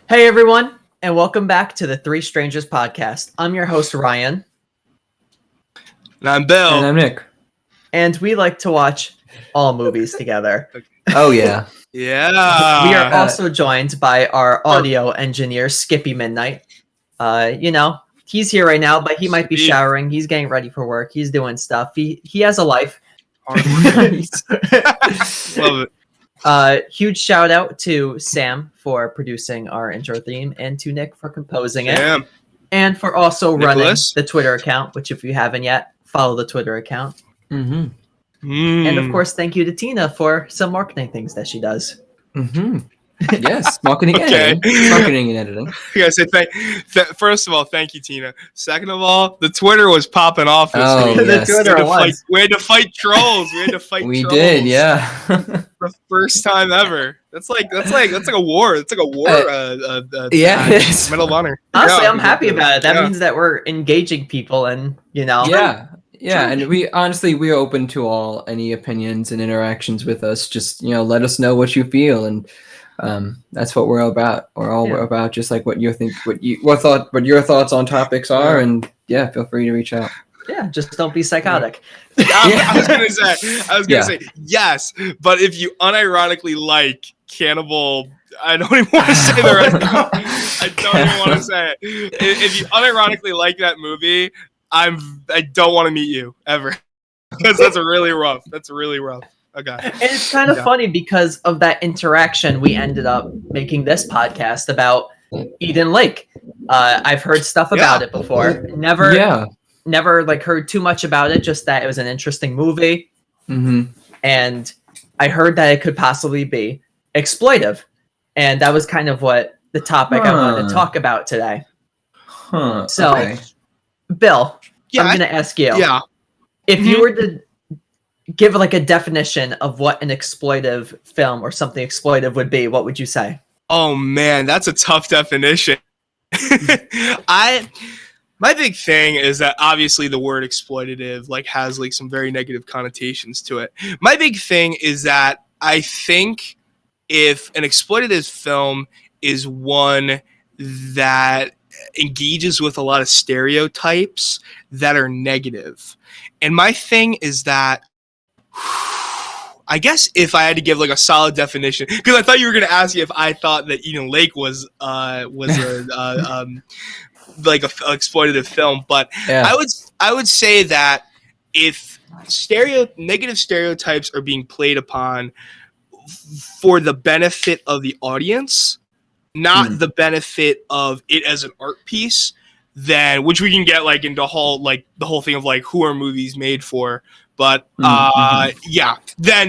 Hey everyone, and welcome back to the Three Strangers podcast. I'm your host Ryan, And I'm Bill. And I'm Nick. and we like to watch all movies together. Oh yeah. Yeah. We are also joined by our audio engineer, Skippymidnight. He's here right now, but he might be Skippy. showering. He's getting ready for work. He's doing stuff. He has a life. Love it. Huge shout out to Sam for producing our intro theme, and to Nick for composing it. Damn. And for also Nicholas? running the Twitter account, which if you haven't yet, follow the Twitter account. Mm-hmm. And of course, thank you to Tina for some marketing things that she does. Mm-hmm. Yes, marketing and Okay. editing. Marketing and editing. I gotta say first of all, thank you, Tina. Second of all, the Twitter was popping off this Oh, week. yes. The Twitter was. We had to fight trolls. We had to fight We trolls. did, yeah. For the first time ever. That's like a war. It's like a war. Yeah, it is. Medal of Honor. Honestly, Yeah, I'm happy about it. That yeah. means that we're engaging people, and Yeah, and we are open to any opinions and interactions with us. Just let us know what you feel, and that's what we're about. We're about just like what your thoughts on topics are, and yeah, feel free to reach out. yeah, just don't be psychotic. I was gonna say yes, but if you unironically like Cannibal, I don't even want to say the rest. I don't even want to say it. If you unironically like that movie, I don't want to meet you ever because that's really rough. Okay. And it's kind of funny because of that interaction. We ended up making this podcast about Eden Lake. I've heard stuff about it before. Never like heard too much about it. Just that it was an interesting movie, and I heard that it could possibly be exploitive, and that was kind of what the topic I wanted to talk about today. So, okay. Bill, Yeah, I'm going to ask you. Yeah. If you were to give like a definition of what an exploitive film or something exploitive would be, what would you say? Oh man, that's a tough definition. My big thing is that obviously the word exploitative has some very negative connotations to it. My big thing is that I think if an exploitative film is one that engages with a lot of stereotypes that are negative. And my thing is that I guess if I had to give a solid definition, because I thought you were going to ask me if I thought that Eden Lake was a exploitative film, but Yeah. I would say that if negative stereotypes are being played upon for the benefit of the audience, not the benefit of it as an art piece, then which we can get into the whole thing of who are movies made for. But then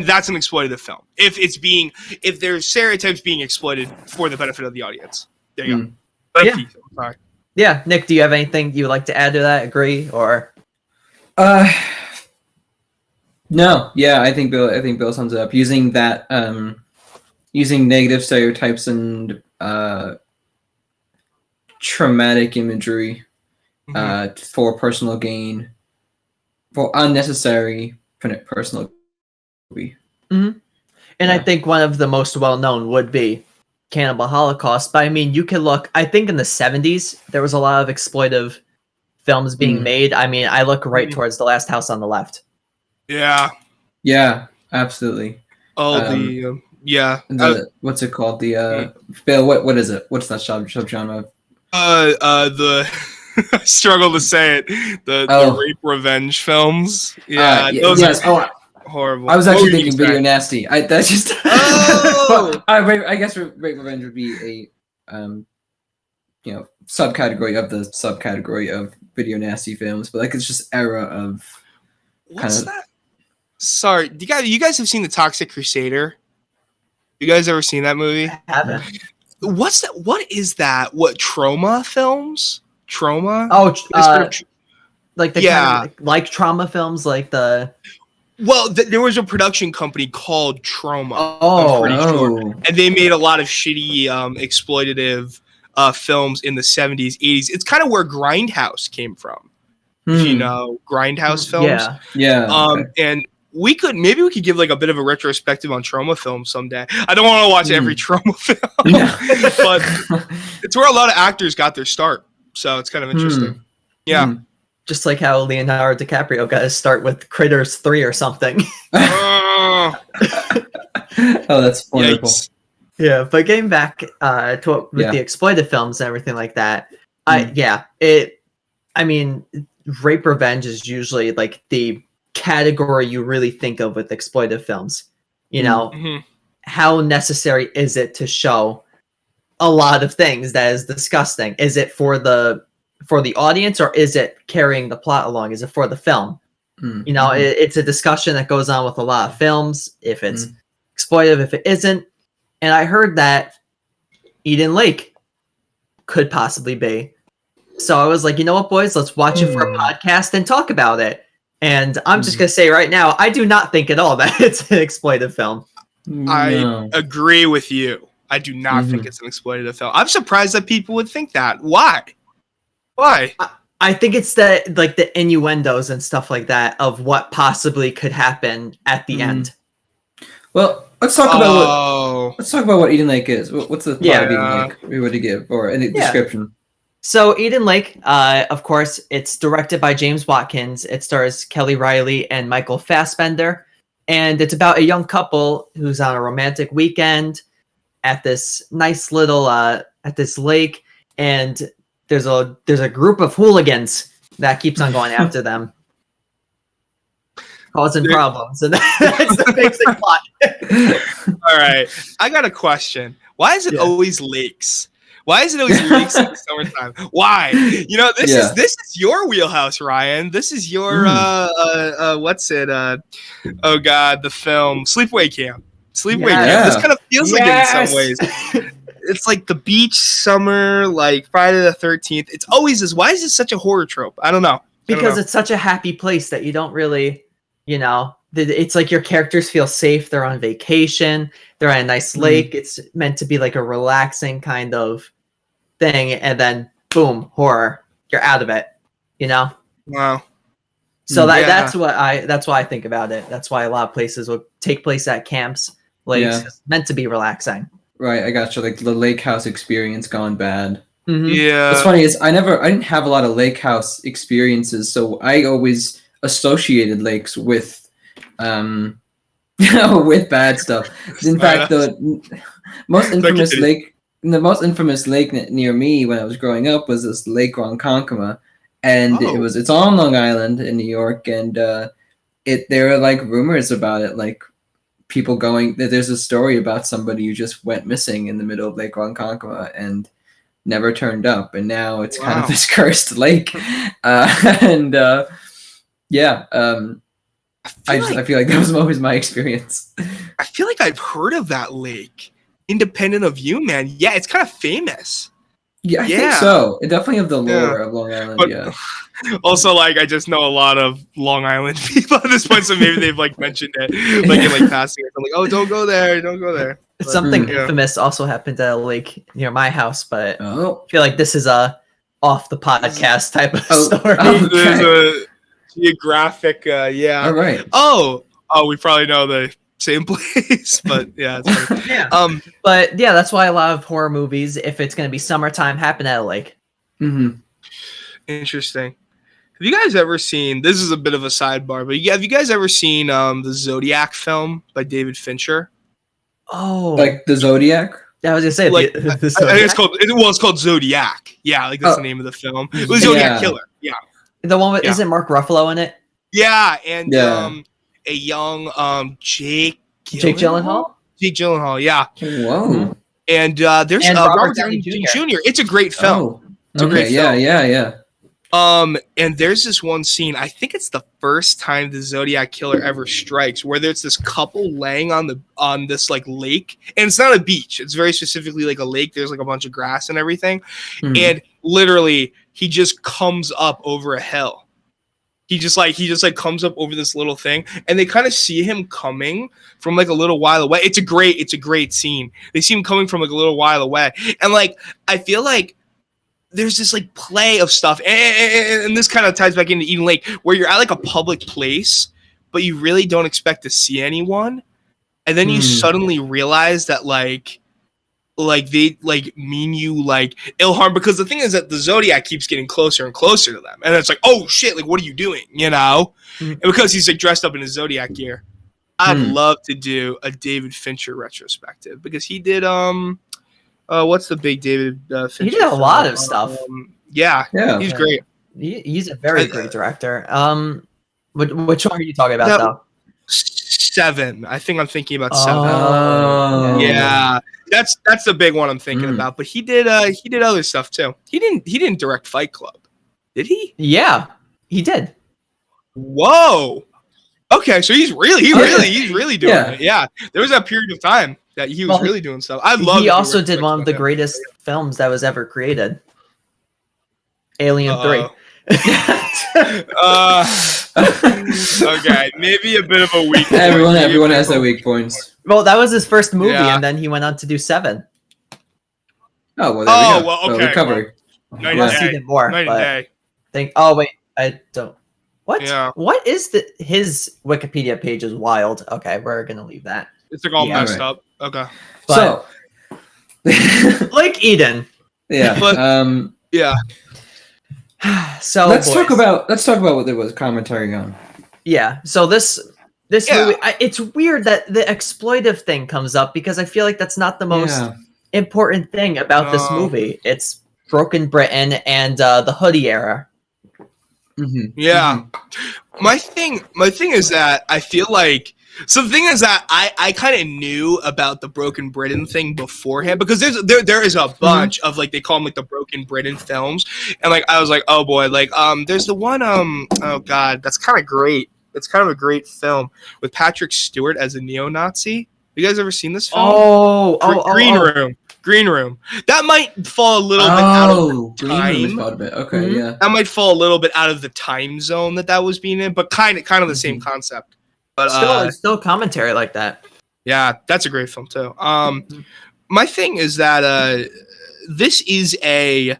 that's an exploitative film. If there's stereotypes being exploited for the benefit of the audience. There you go. Thank you. Sorry. Yeah, Nick, do you have anything you would like to add to that? Agree or? No. Yeah, I think Bill sums it up. Using that, using negative stereotypes and traumatic imagery for personal gain, for unnecessary personal gain. And I think one of the most well-known would be Cannibal Holocaust. But I mean, you can look, I think in the 70s, there was a lot of exploitive films being made. I mean, I look right towards The Last House on the Left. Yeah. Yeah, absolutely. Oh, What's it called? Bill, what is it? What's that subgenre? I struggle to say it. The rape revenge films. Yeah, those are horrible. I was actually thinking Video Nasty. That's just. I guess rape revenge would be a subcategory of the subcategory of Video Nasty films, but it's just era of. What's that? Sorry, you guys have seen the Toxic Crusader? You guys ever seen that movie? I haven't. What's that? What is that? What trauma films? Trauma? Oh, like the kind of, like trauma films, like the. Well, there was a production company called Trauma. Oh, I'm pretty sure, and they made a lot of shitty, exploitative films in the 70s, 80s. It's kind of where Grindhouse came from. You know, Grindhouse films. Yeah. And we could give like a bit of a retrospective on trauma films someday. I don't want to watch every trauma film, but it's where a lot of actors got their start. So it's kind of interesting. Yeah. Just like how Leonardo DiCaprio got his start with Critters 3 or something. Oh, that's wonderful. Yikes. Yeah, but getting back to the exploitive films and everything like that, I mean, rape revenge is usually like the category you really think of with exploitive films. You know, how necessary is it to show a lot of things that is disgusting? Is it for the audience, or is it carrying the plot along? Is it for the film? You know, it's a discussion that goes on with a lot of films, if it's exploitive, if it isn't. And I heard that Eden Lake could possibly be. So I was like, you know what, boys, let's watch it for a podcast and talk about it. And I'm just going to say right now, I do not think at all that it's an exploitive film. I agree with you. I do not think it's an exploitative film. I'm surprised that people would think that. Why? I think it's the innuendos and stuff like that of what possibly could happen at the end. Well, let's talk about what Eden Lake is. What's the plot of Eden Lake we were to give, or any description? So Eden Lake, of course, it's directed by James Watkins. It stars Kelly Riley and Michael Fassbender, and it's about a young couple who's on a romantic weekend at this nice little at this lake, and there's a group of hooligans that keeps on going after them, causing problems, and that's the basic plot. All right, I got a question. Why is it always lakes? Why is it always lakes in the summertime? Why? You know, this is your wheelhouse, Ryan. This is your what's it? Oh God, the film Sleepaway Camp. Sleepaway Camp. This kind of feels like it in some ways. It's like the beach, summer, like Friday the 13th. It's always this. Why is this such a horror trope? I don't know. Because it's such a happy place that you don't really, you know, it's like your characters feel safe. They're on vacation. They're at a nice lake. It's meant to be like a relaxing kind of thing. And then boom, horror. You're out of it, you know? Wow. So that's why I think about it. That's why a lot of places will take place at camps. Lakes. It's meant to be relaxing. Right, I got you. Like the lake house experience gone bad. Yeah. What's funny is I didn't have a lot of lake house experiences, so I always associated lakes with, with bad stuff. In fact, the most infamous lake near me when I was growing up was this Lake Ronkonkoma, and it's on Long Island in New York, and there are like rumors about it, like people going. There's a story about somebody who just went missing in the middle of Lake Ronkonkoma and never turned up, and now it's kind of this cursed lake. I feel like that was always my experience. I feel like I've heard of that lake, independent of you, man. Yeah, it's kind of famous. Yeah, I think so. It definitely have the lore of Long Island. But also, like, I just know a lot of Long Island people at this point, so maybe they've like mentioned it, like in like passing. I'm like, oh, don't go there, don't go there. But, something infamous also happened at a lake near my house, but I feel like this is a off the podcast type of story. There's a geographic, All right. Oh, we probably know the same place, but yeah, it's funny. But yeah, that's why a lot of horror movies, if it's going to be summertime, happen at a lake. Interesting. Have you guys ever seen? This is a bit of a sidebar, but have you guys ever seen the Zodiac film by David Fincher? Oh, like the Zodiac? Yeah, I was gonna say like I think it's called Zodiac. Yeah, like that's the name of the film. It was Zodiac Killer. Yeah, the one with isn't Mark Ruffalo in it? Yeah, and a young Jake Gyllenhaal. Jake Gyllenhaal, yeah. Whoa. And there's Robert Downey Jr. It's a great film. It's a great film. Yeah. And there's this one scene, I think it's the first time the Zodiac Killer ever strikes, where there's this couple laying on this like lake, and it's not a beach, it's very specifically like a lake. There's like a bunch of grass and everything, and literally he just comes up over a hill. He just comes up over this little thing, and they kind of see him coming from like a little while away. It's a great scene. They see him coming from like a little while away, and like I feel like there's this like play of stuff, and this kind of ties back into Eden Lake, where you're at like a public place but you really don't expect to see anyone, and then you suddenly realize that like they like mean you like ill harm, because the thing is that the Zodiac keeps getting closer and closer to them, and it's like, oh shit, like what are you doing, you know? And because he's like dressed up in his Zodiac gear. I'd love to do a David Fincher retrospective, because he did what's the big David Fincher? He did a lot of stuff. Yeah, he's great. He's a very great director. Which one are you talking about though? Seven. I think I'm thinking about Seven. Oh, yeah. That's the big one I'm thinking about. But he did other stuff too. He didn't direct Fight Club, did he? Yeah, he did. Whoa. Okay, so he's really doing it. Yeah, there was that period of time that he was really doing stuff. I love. He also did one of the greatest films that was ever created, Alien 3. Okay, maybe a bit of a weak point. Everyone has their weak points. Well, that was his first movie, and then he went on to do 7. Oh, well, there we go. Well, okay. Recovery. Unless he did more. Oh, wait, I don't. What? Yeah. What is his Wikipedia page is wild. Okay, we're gonna leave that. It's like all messed up. Okay. So, like Eden. Yeah. But, yeah. So let's talk about what there was commentary on. Yeah. So this movie, it's weird that the exploitive thing comes up, because I feel like that's not the most important thing about this movie. It's Broken Britain and the hoodie era. Yeah. My thing is that I feel like I kind of knew about the Broken Britain thing beforehand, because there is a bunch of like, they call them like the Broken Britain films, and like I was like, oh boy, like there's the one oh god, that's kind of great. It's kind of a great film with Patrick Stewart as a neo-Nazi. You guys ever seen this film? Green Room. That might fall a little bit out of the time. Okay, yeah. That might fall a little bit out of the time zone that was being in, but kind of the same concept. But still commentary like that. Yeah, that's a great film too. My thing is that this is a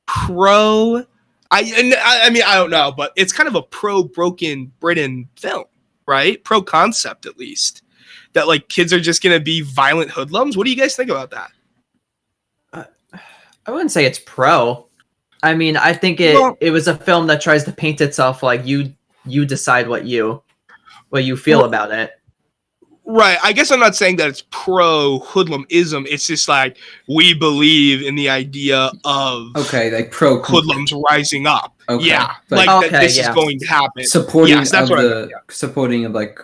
pro. I mean, I don't know, but it's kind of a pro Broken Britain film, right? Pro concept, at least. That like kids are just gonna be violent hoodlums. What do you guys think about that? I wouldn't say it's pro. I mean, I think it was a film that tries to paint itself like you decide what you feel about it. Right. I guess I'm not saying that it's pro hoodlumism. It's just like, we believe in the idea of like pro hoodlums rising up. Okay. Yeah. That this is going to happen. Supporting of like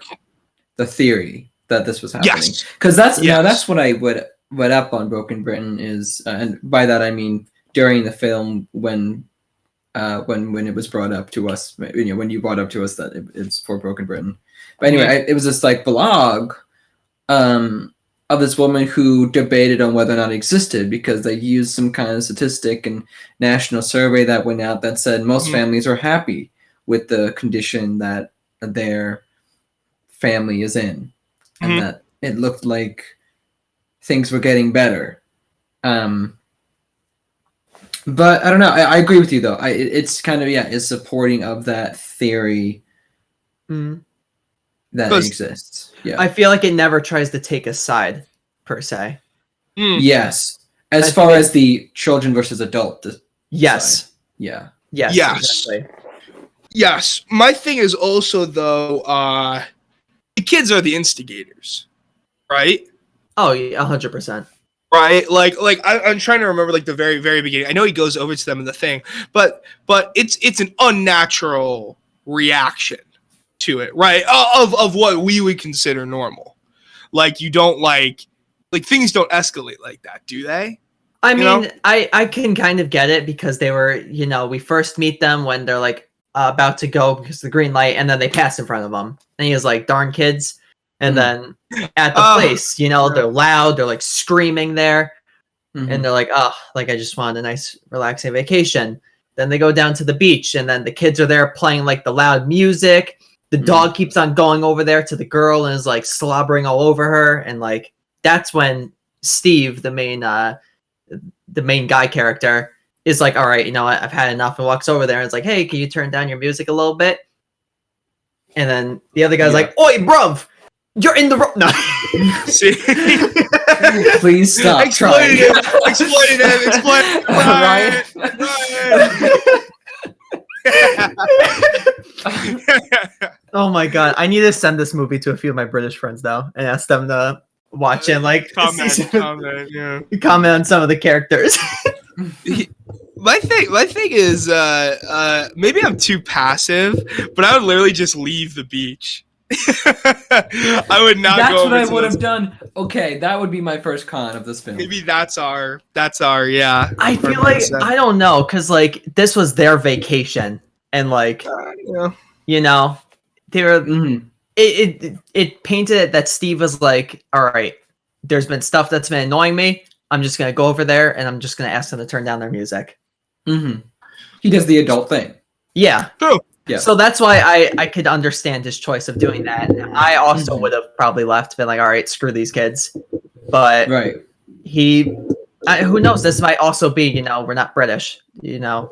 the theory that this was happening. Yes. Because that's what I read up on Broken Britain is, and by that I mean during the film when it was brought up to us, when you brought up to us that it's for Broken Britain. But anyway, it was this like blog of this woman who debated on whether or not it existed, because they used some kind of statistic and national survey that went out that said most families are happy with the condition that their family is in, and that it looked like things were getting better. But I don't know. I agree with you though. It's kind of is supporting of that theory that exists. Yeah, I feel like it never tries to take a side per se. Yes, as far as the children versus adult. Yes. Side. Yeah. Yes. Yes. Exactly. Yes. My thing is also though, the kids are the instigators, right? Oh, yeah, 100%. Right, like I'm trying to remember like the very, very beginning. I know he goes over to them in the thing, but it's an unnatural reaction to it, right? Of what we would consider normal. Like you don't like things don't escalate like that, do they? I mean, I can kind of get it, because they were, we first meet them when they're like about to go because of the green light, and then they pass in front of them, and he was like, "Darn kids." And then at the place, they're loud, they're like screaming there. And they're like, oh, like I just wanted a nice relaxing vacation. Then they go down to the beach, and then the kids are there playing like the loud music. The dog keeps on going over there to the girl and is like slobbering all over her. And like, that's when Steve, the main guy character, is like, all right, I've had enough, and walks over there and is like, hey, can you turn down your music a little bit? And then the other guy's like, "Oi, bruv, you're in the wrong." No. See? Please stop. Exploited him. Ryan. Oh my god, I need to send this movie to a few of my British friends though, and ask them to watch and like comment on some of the characters. My thing is maybe I'm too passive, but I would literally just leave the beach. I would not. That's go what I over would to have done. Okay, that would be my first con of this film. Maybe that's our yeah. I feel like I don't know, because like this was their vacation, and like you know, they were. It painted it that Steve was like, all right, there's been stuff that's been annoying me. I'm just gonna go over there and I'm just gonna ask them to turn down their music. He does the adult thing. Yeah. True. Yeah. So that's why I could understand his choice of doing that. I also would have probably left, been like, all right, screw these kids. But who knows? This might also be, you know, we're not British. You know,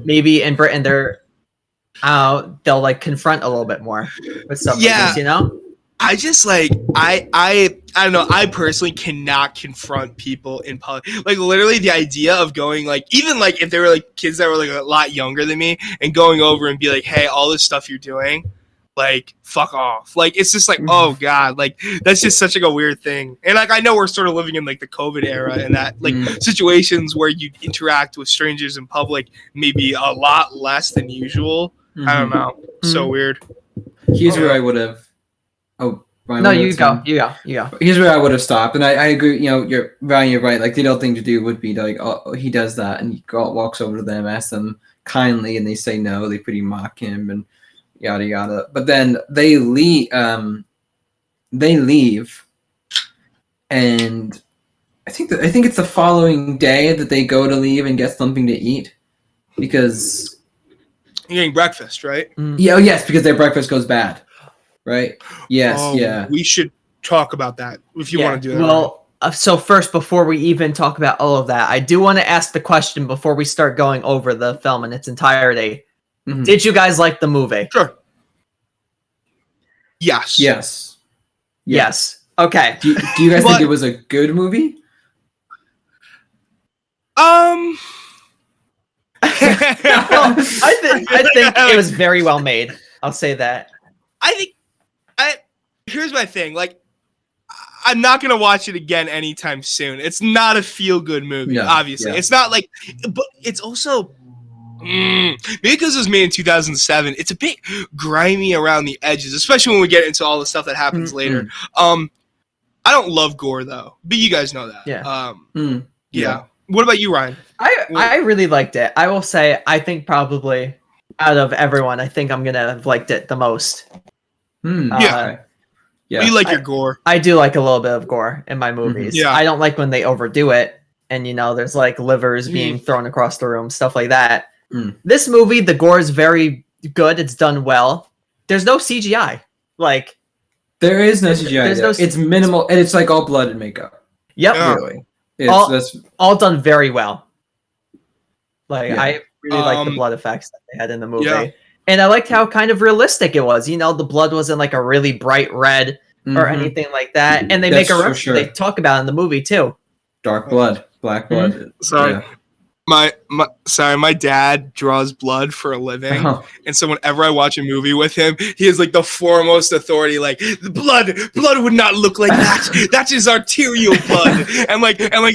maybe in Britain they'll like confront a little bit more with stuff like this, you know? I just like I don't know. I personally cannot confront people in public. Like literally, the idea of going like even like if they were like kids that were like a lot younger than me and going over and be like, "Hey, all this stuff you're doing, like fuck off." Like it's just like, oh god, like that's just such like a weird thing. And like I know we're sort of living in like the COVID era and that like situations where you interact with strangers in public maybe a lot less than usual. I don't know. So weird. Here's where I would have. Oh, Ryan, no, you go. Here's where I would have stopped, and I agree. You know, Ryan, you're right. Like the adult thing to do would be to, like, oh, he does that, and he walks over to them, asks them kindly, and they say no. They pretty mock him and yada yada. But then they leave. And I think it's the following day that they go to leave and get something to eat because you're getting breakfast, right? Yeah. Oh, yes, because their breakfast goes bad. Right. Yes. Yeah. We should talk about that if you want to do that. Well, so first, before we even talk about all of that, I do want to ask the question before we start going over the film in its entirety. Did you guys like the movie? Sure. Yes. Yes. Yes. Okay. Do you guys think it was a good movie? I think it was very well made. I'll say that. Here's my thing. Like, I'm not gonna watch it again anytime soon. It's not a feel-good movie, obviously. It's not like, but it's also maybe because it was made in 2007. It's a bit grimy around the edges, especially when we get into all the stuff that happens later. I don't love gore though, but you guys know that. Yeah. What about you, Ryan? I really liked it. I will say, I think probably out of everyone, I think I'm gonna have liked it the most. Yeah, you like your gore. I do like a little bit of gore in my movies. I don't like when they overdo it, and you know, there's like livers being thrown across the room, stuff like that. This movie, the gore is very good. It's done well. There's no CGI. Like there is no CGI. It's minimal, and it's like all blood and makeup. Yep, really. It's all done very well. Like I really like the blood effects that they had in the movie. And I liked how kind of realistic it was. You know, the blood wasn't like a really bright red or anything like that. And they make a reference. Sure. They talk about it in the movie too. Dark blood, black blood. Sorry. My dad draws blood for a living, and so whenever I watch a movie with him, he is like the foremost authority. Like the blood would not look like that. That is arterial blood, and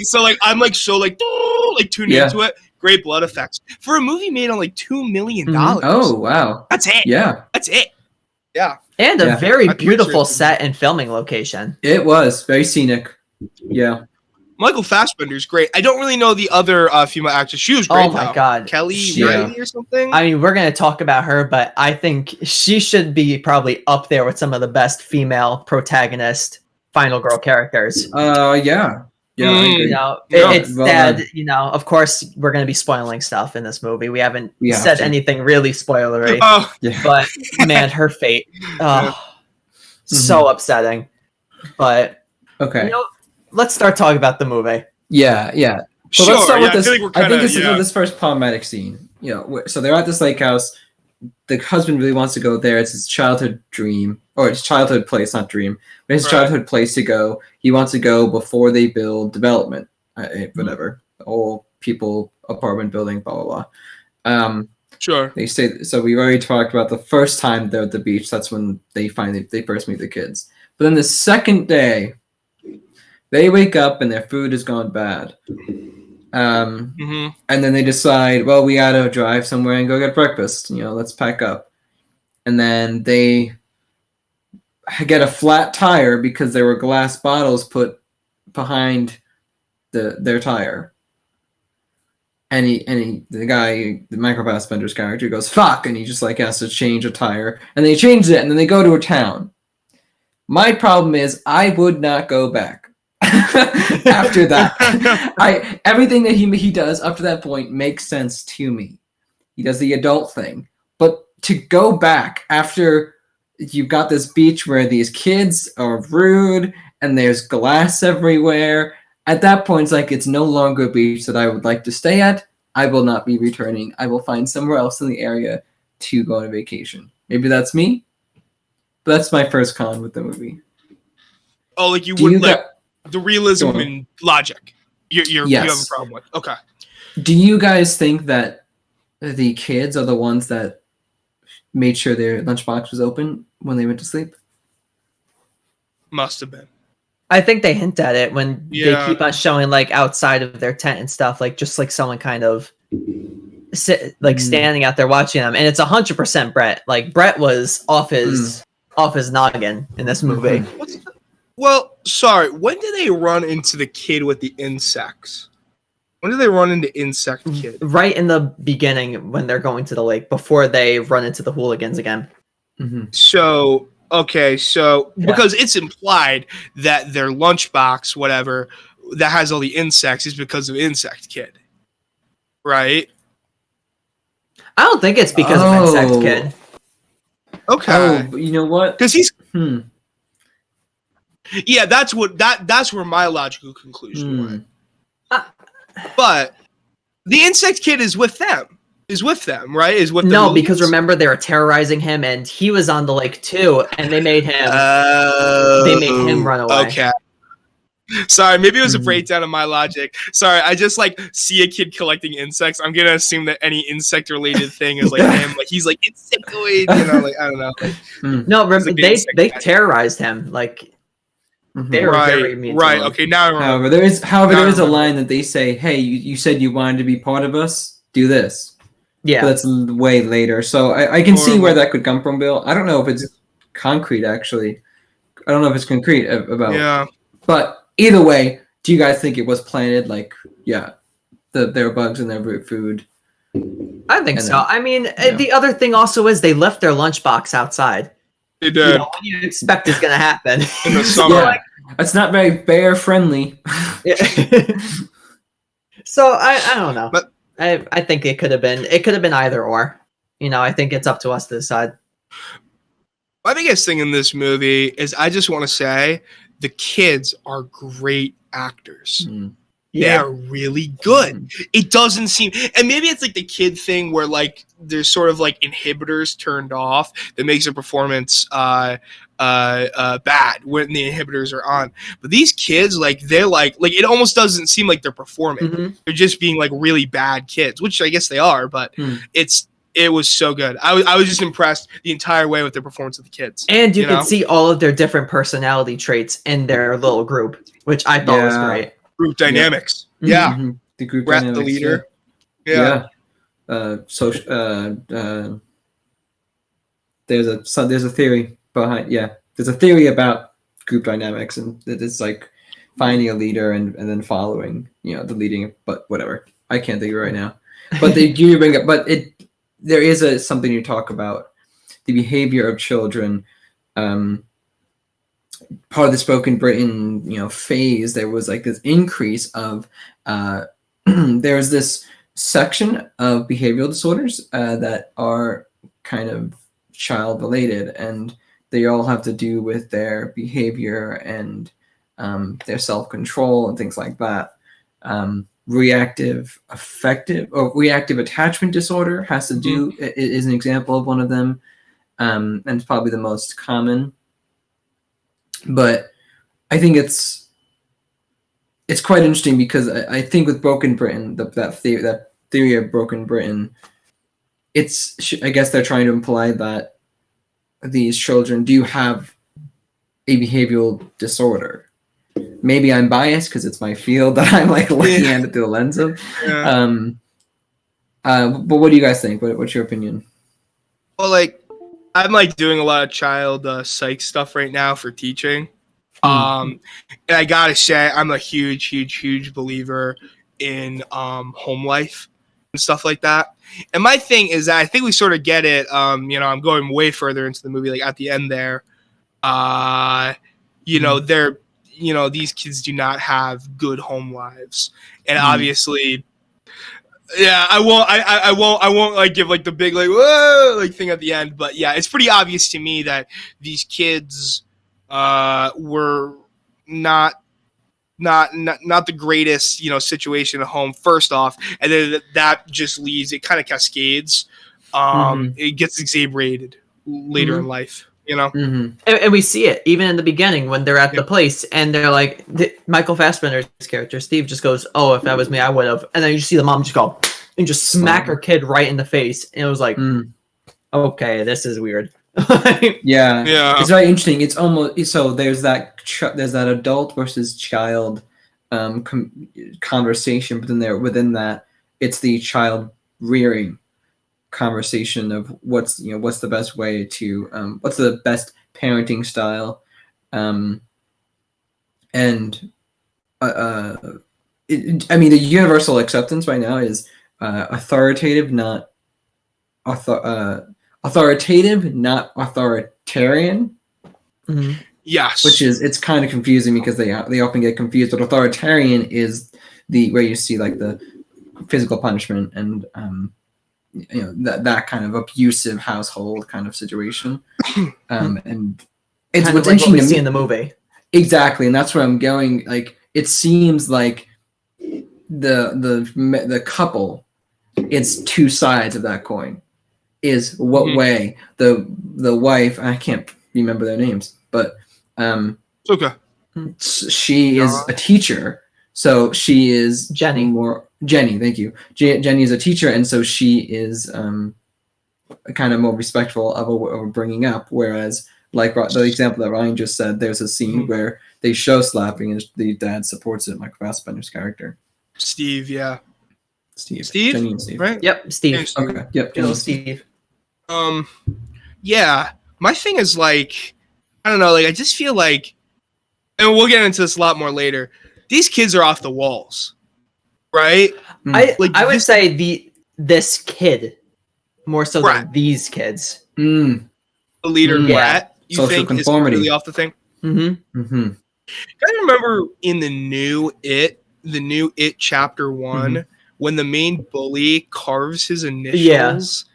so I'm like so tuned into it. Great blood effects for a movie made on like $2 million. Oh wow, that's it. Yeah, that's it. Yeah, and a very beautiful set and filming location. It was very scenic. Yeah. Michael Fassbender's great. I don't really know the other female actress. She was great. Oh my god, Kelly Riley or something. I mean, we're gonna talk about her, but I think she should be probably up there with some of the best female protagonist final girl characters. Yeah. I agree. You know, it's sad. You know, of course, we're gonna be spoiling stuff in this movie. We haven't said anything really spoilery, but man, her fate, so upsetting. But okay. You know, let's start talking about the movie. Yeah. So sure, let's start with this. I think this is this first problematic scene. You know, so they're at this lake house. the husband really wants to go there. It's his childhood dream, or his childhood place, not dream, but his childhood place to go. He wants to go before they build development, whatever, all people, apartment building, blah, blah, blah. Sure. They say, so we already talked about the first time they're at the beach. That's when they first meet the kids. But then the second day, they wake up and their food has gone bad. And then they decide, well, we gotta drive somewhere and go get breakfast. Let's pack up. And then they get a flat tire because there were glass bottles put behind their tire. And the guy, the Michael Fassbender's character, goes, fuck, and he just has to change a tire. And they change it, and then they go to a town. My problem is I would not go back after that. Everything that he does up to that point makes sense to me. He does the adult thing. But to go back after you've got this beach where these kids are rude and there's glass everywhere, at that point, it's no longer a beach that I would like to stay at. I will not be returning. I will find somewhere else in the area to go on a vacation. Maybe that's me, but that's my first con with the movie. Oh, you would the realism and logic. You have a problem with. Okay. Do you guys think that the kids are the ones that made sure their lunchbox was open when they went to sleep? Must have been. I think they hint at it when they keep on showing outside of their tent and stuff, just someone kind of standing out there watching them, and it's 100% Brett. Brett was off his noggin in this movie. Well, sorry. When did they run into the kid with the insects? When did they run into Insect Kid? Right in the beginning when they're going to the lake before they run into the hooligans again. Mm-hmm. So. Okay, so because it's implied that their lunchbox, whatever, that has all the insects is because of Insect Kid, right? I don't think it's because of Insect Kid. Okay. Oh, you know what? Because he's. Yeah, that's where my logical conclusion went. But the Insect Kid is with them. Right? Because remember they were terrorizing him, and he was on the lake too, and they made him. They made him run away. Okay. Sorry, maybe it was a breakdown of my logic. Sorry, I just see a kid collecting insects. I'm gonna assume that any insect-related thing is him. He's insectoid. I don't know. No, remember they terrorized him. They were very mean. Right. Okay. Now I remember. There is a line that they say, "Hey, you said you wanted to be part of us. Do this." Yeah, but that's way later. So I can see where that could come from, Bill. I don't know if it's concrete, actually. I don't know if it's concrete about. Yeah. But either way, do you guys think it was planted? There were bugs in their food. I think so. The other thing also is they left their lunchbox outside. They did. What do you expect is going to happen in the summer? It's not very bear friendly. So I don't know. But I think it could have been either or. I think it's up to us to decide. My biggest thing in this movie is I just want to say the kids are great actors. They're really good. It doesn't seem, and maybe it's the kid thing where there's sort of inhibitors turned off that makes a performance bad when the inhibitors are on. But these kids, they're it almost doesn't seem like they're performing. Mm-hmm. They're just being really bad kids, which I guess they are. But it was so good. I was just impressed the entire way with the performance of the kids. And you could see all of their different personality traits in their little group, which I thought was great. Group dynamics. Yeah. Mm-hmm. The group Brett, dynamics, the leader. Yeah. There's a theory behind. Yeah. There's a theory about group dynamics, and it's finding a leader and then following, the leading, but whatever. I can't think of it right now. But they do bring up, there is something you talk about, the behavior of children. Part of the spoken Britain, phase, there was this increase of, there's this section of behavioral disorders that are kind of child related, and they all have to do with their behavior and their self-control and things like that. reactive attachment disorder has to do is an example of one of them, and it's probably the most common. But I think it's quite interesting because I think with Broken Britain, that theory of Broken Britain, I guess they're trying to imply that these children do have a behavioral disorder. Maybe I'm biased because it's my field that I'm like looking at it through the lens of. Yeah. But what do you guys think? What's your opinion? Well, like I'm like doing a lot of child psych stuff right now for teaching. And I gotta say, I'm a huge believer in home life and stuff like that. And my thing is that I think we sort of get it. I'm going way further into the movie, like at the end there. These kids do not have good home lives, and obviously, yeah, I won't like give like the big like whoa like thing at the end, but yeah, it's pretty obvious to me that these kids were not the greatest situation at home first off, and then that just leads, it kind of cascades. It gets exaggerated later in life. And we see it even in the beginning when they're at the place and they're like, Michael Fassbender's character Steve just goes, "Oh, if that was me, I would have." And then you see the mom just go and just smack her kid right in the face, and it was like, okay, this is weird. Yeah, it's very interesting. It's almost so there's that adult versus child conversation, but then within that, it's the child rearing conversation of what's the best way to what's the best parenting style, and the universal acceptance right now is authoritative, not authoritarian. Yes, which is, it's kind of confusing because they often get confused, but authoritarian is where you see like the physical punishment and that kind of abusive household kind of situation, and it's kind what's of like interesting what we to see me in the movie. Exactly, and that's where I'm going. Like, it seems like the couple, it's two sides of that coin. Is what way the wife, I can't remember their names, but okay, she is a teacher, so she is Jenny. Thank you. Jenny is a teacher, and so she is kind of more respectful of bringing up. Whereas, like the example that Ryan just said, there's a scene where they show slapping, and the dad supports it. Michael Fassbender's character, Steve. Yeah, Steve. Jenny and Steve. Right? Yep, Steve. Okay. Yep. Hello, Steve. Yeah. My thing is like, I don't know. Like, I just feel like, and we'll get into this a lot more later. These kids are off the walls. Right? I would say this kid more so than these kids. The leader, Brett, you social think conformity is really off the thing? I remember in the new It chapter 1, when the main bully carves his initials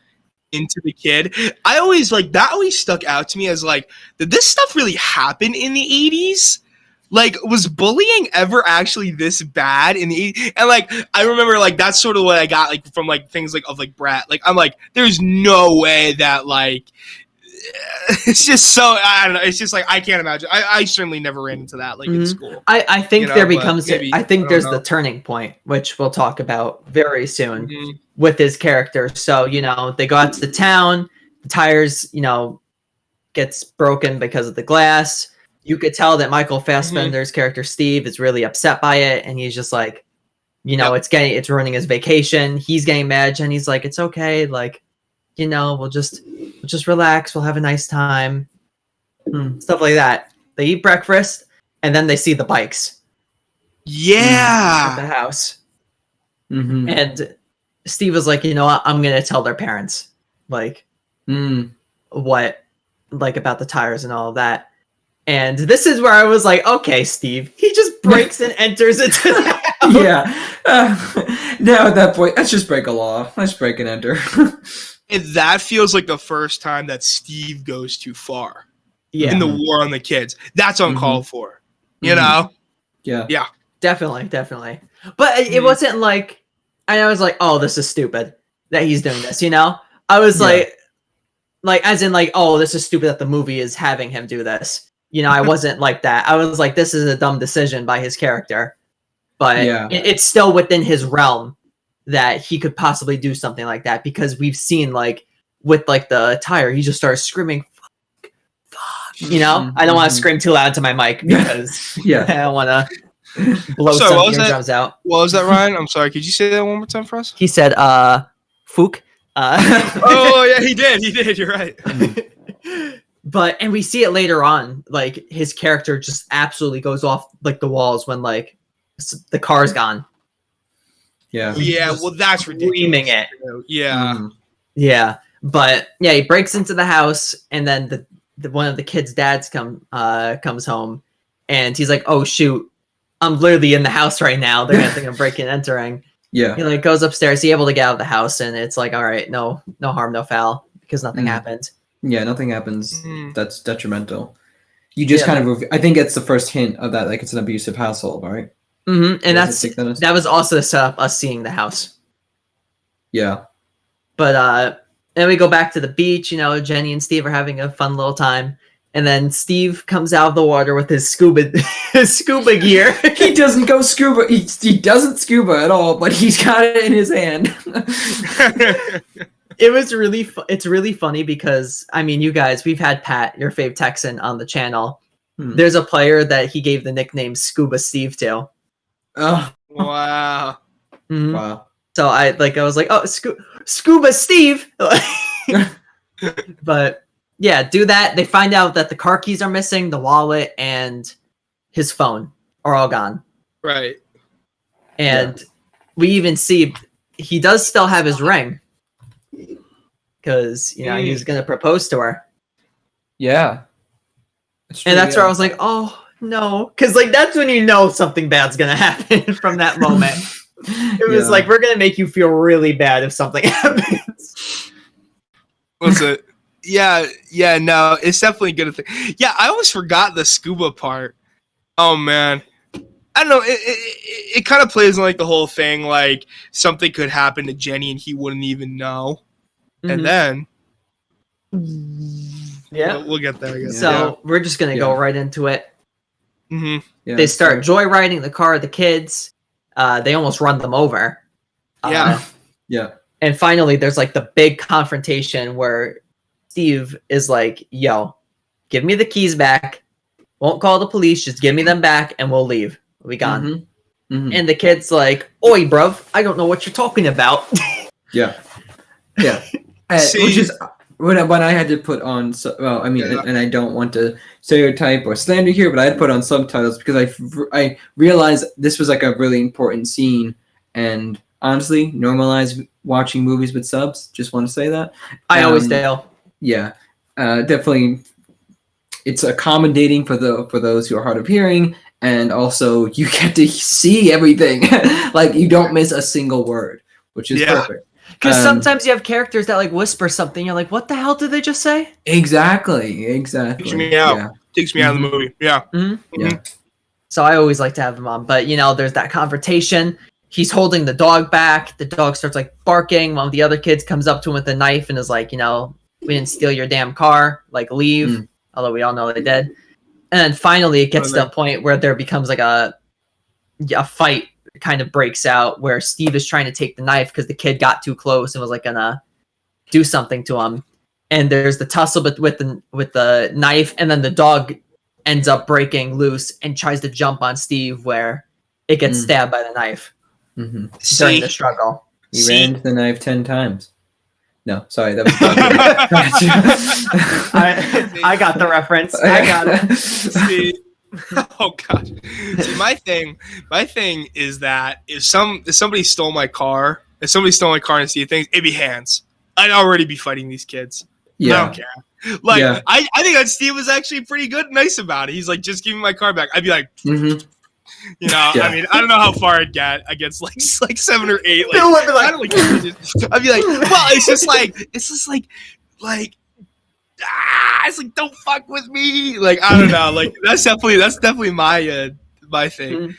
into the kid. I always that always stuck out to me as like, did this stuff really happen in the 80s? Like, was bullying ever actually this bad in the 80s? And like, I remember like that's sort of what I got like from like things like of like Brat. Like, I'm like, there's no way that like, it's just so, I don't know. It's just like, I can't imagine. I certainly never ran into that like in school. I think there becomes, I think there's the turning point, which we'll talk about very soon with his character. So, they go out to the town, the tires, gets broken because of the glass. You could tell that Michael Fassbender's character Steve is really upset by it, and he's just like, it's ruining his vacation. He's getting mad, and he's like, "It's okay, like, we'll just relax. We'll have a nice time." Stuff like that. They eat breakfast, and then they see the bikes. Yeah, at the house, and Steve was like, I'm gonna tell their parents, like, what, like, about the tires and all of that. And this is where I was like, okay, Steve. He just breaks and enters into the house. Now at that point, let's just break a law. Let's break and enter. And that feels like the first time that Steve goes too far. In the war on the kids. That's uncalled for. You know? Yeah. Definitely Definitely. But it wasn't like, I was like, oh, this is stupid that he's doing this, you know? I was like, as in like, oh, this is stupid that the movie is having him do this. You know, I wasn't like that. I was like, this is a dumb decision by his character. But it's still within his realm that he could possibly do something like that, because we've seen like with like the tire, he just starts screaming, fuck. You know, I don't want to scream too loud to my mic because I don't want to blow some eardrums out. What was that, Ryan? I'm sorry. Could you say that one more time for us? He said, "Fook." Oh yeah, he did. You're right. And we see it later on. Like his character just absolutely goes off like the walls when like the car's gone. Yeah. Well, that's ridiculous. Screaming it. Yeah. Yeah. But yeah, he breaks into the house, and then one of the kids' dads comes home, and he's like, "Oh shoot, I'm literally in the house right now. They're gonna think I'm breaking and entering." Yeah. He like goes upstairs. He's able to get out of the house, and it's like, all right, no harm, no foul, because nothing happened. Yeah, nothing happens. That's detrimental. You just kind of, I think it's the first hint of that, like it's an abusive household, right? Mm-hmm. And that was also to set up us seeing the house. Yeah. But then we go back to the beach. You know, Jenny and Steve are having a fun little time. And then Steve comes out of the water with his scuba gear. He doesn't go scuba. He doesn't scuba at all, but he's got it in his hand. It's really funny because, I mean, you guys, we've had Pat, your fave Texan, on the channel. There's a player that he gave the nickname Scuba Steve to. Oh, wow. Mm-hmm. Wow. So I was like, oh, Scuba Steve. But yeah, do that. They find out that the car keys are missing, the wallet, and his phone are all gone. Right. And we even see he does still have his ring, because, you know, he was going to propose to her. Yeah. And that's where I was like, oh, no. Because, like, that's when you know something bad's going to happen from that moment. It was like, we're going to make you feel really bad if something happens. What's it? Yeah, no, it's definitely a good thing. Yeah, I almost forgot the scuba part. Oh, man. I don't know. It kind of plays in, like, the whole thing, like, something could happen to Jenny and he wouldn't even know. And then... Yeah. We'll get there again. So we're just going to go right into it. Mm-hmm. Yeah, they start joyriding the car, the kids. They almost run them over. Yeah. And finally, there's like the big confrontation where Steve is like, yo, give me the keys back. Won't call the police. Just give me them back and we'll leave. We'll be gone. And the kid's like, oi, bruv, I don't know what you're talking about. Yeah. Which is when I had to put on, and I don't want to stereotype or slander here, but I had to put on subtitles because I realized this was like a really important scene, and honestly, normalize watching movies with subs. Just want to say that. I always do. Yeah, definitely. It's accommodating for those who are hard of hearing, and also you get to see everything. Like you don't miss a single word, which is perfect. Because sometimes you have characters that like whisper something. You're like, what the hell did they just say? Exactly. Takes me out. Yeah. Takes me out of the movie. Yeah. Yeah. So I always like to have them on. But, you know, there's that confrontation. He's holding the dog back. The dog starts like barking. One of the other kids comes up to him with a knife and is like, you know, we didn't steal your damn car. Like, leave. Although we all know they did. And then finally it gets to a point where there becomes like a fight kind of breaks out where Steve is trying to take the knife because the kid got too close and was like gonna do something to him. And there's the tussle with the knife, and then the dog ends up breaking loose and tries to jump on Steve where it gets stabbed by the knife during the struggle. He ran into the knife 10 times. No, sorry, that was I got the reference. I got it. Oh gosh. See, my thing is that if somebody stole my car and see things, it'd be hands. I'd already be fighting these kids. Yeah. I don't care. Like I think that Steve was actually pretty good and nice about it. He's like, just give me my car back. I'd be like, you know, I mean, I don't know how far I'd get against like 7 or 8. Like, I don't like I'd be like, well, it's just like it's like, don't fuck with me. Like, I don't know. Like, that's definitely my my thing.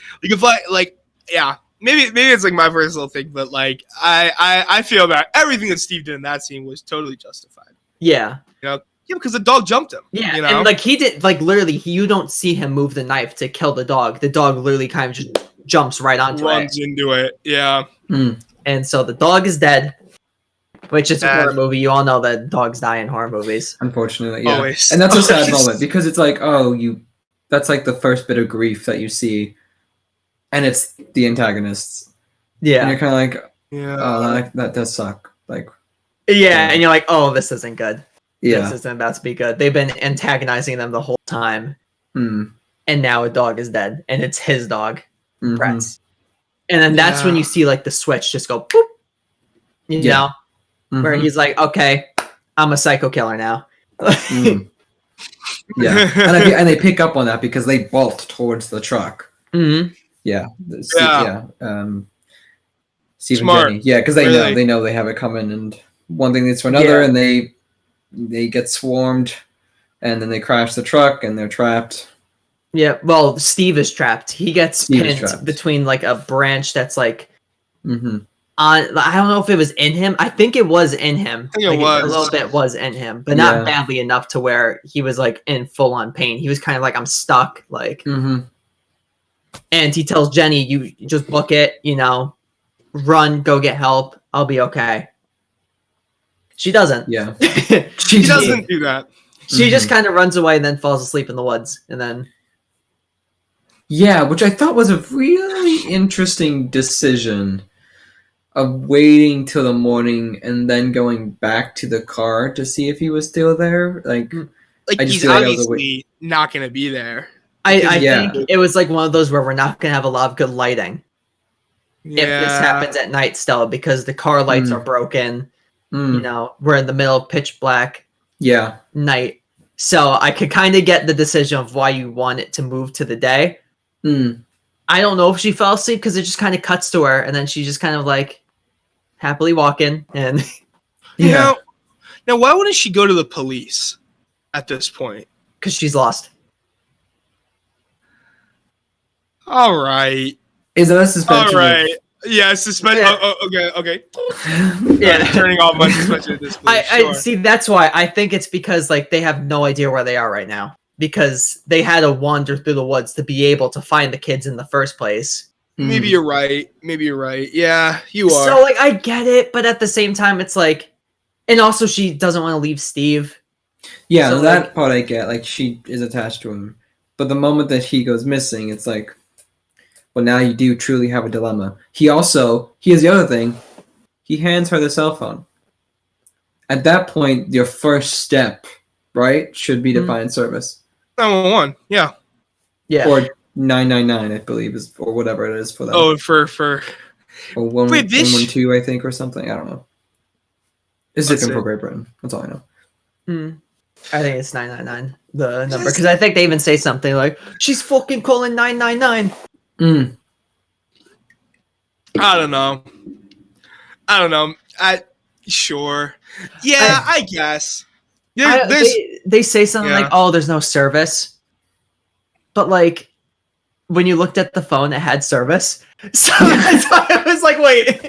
Like if maybe it's like my personal thing, but like I feel that everything that Steve did in that scene was totally justified. Yeah. Because the dog jumped him. Yeah, and like he did, like literally, you don't see him move the knife to kill the dog. The dog literally kind of just jumps right onto it. Runs into it. Yeah. And so the dog is dead, which is a horror movie. You all know that dogs die in horror movies. Unfortunately, yeah. Always. And that's a sad moment because it's like, that's like the first bit of grief that you see, and it's the antagonists. Yeah. And you're kind of like, that does suck. Like, and you're like, oh, this isn't good. Yeah. This isn't about to be good. They've been antagonizing them the whole time. And now a dog is dead. And it's his dog, Brett's. And then that's when you see like the switch just go boop. You know? Where he's like, okay, I'm a psycho killer now. Yeah. And they pick up on that because they bolt towards the truck. Yeah. Steve and Jenny. Yeah, because they know they have it coming, and one thing leads to another, and they get swarmed, and then they crash the truck, and they're trapped. Yeah, well, Steve is trapped. He gets pinned between like a branch that's like I don't know if it was in him. I think it was in him. I think it was. A little bit was in him, but not badly enough to where he was like in full on pain. He was kind of like, I'm stuck, like. And he tells Jenny, "You just book it, run, go get help. I'll be okay." She doesn't. Yeah. she doesn't do that. She just kind of runs away and then falls asleep in the woods, and then. Yeah, which I thought was a really interesting decision of waiting till the morning and then going back to the car to see if he was still there. Like he's obviously not going to be there. I think it was like one of those where we're not going to have a lot of good lighting. Yeah. If this happens at night still, because the car lights are broken. We're in the middle of pitch black night. So I could kind of get the decision of why you want it to move to the day. I don't know if she fell asleep because it just kind of cuts to her and then she's just kind of like happily walking and now why wouldn't she go to the police at this point? Because she's lost. All right. Is that a suspension? All right. Yeah, suspension. Okay. Yeah, turning off my suspension at this point. I see. That's why I think it's because like they have no idea where they are right now because they had to wander through the woods to be able to find the kids in the first place. Maybe you're right. Yeah, you are. So like I get it, but at the same time, it's like, and also she doesn't want to leave Steve. Yeah, so that part I get. Like she is attached to him, but the moment that he goes missing, it's like. Well, now you do truly have a dilemma. He has the other thing. He hands her the cell phone. At that point, your first step, right, should be to find service. 911, yeah. Or 999, I believe, or whatever it is for them. Oh, for. Or 112, I think, or something. I don't know. It's different for Great Britain. That's all I know. I think it's 999, the number, because I think they even say something like, "She's fucking calling 999." I don't know. Sure. Yeah, I guess. They say something like, "Oh, there's no service," but like when you looked at the phone, it had service. So that's why I was like, "Wait."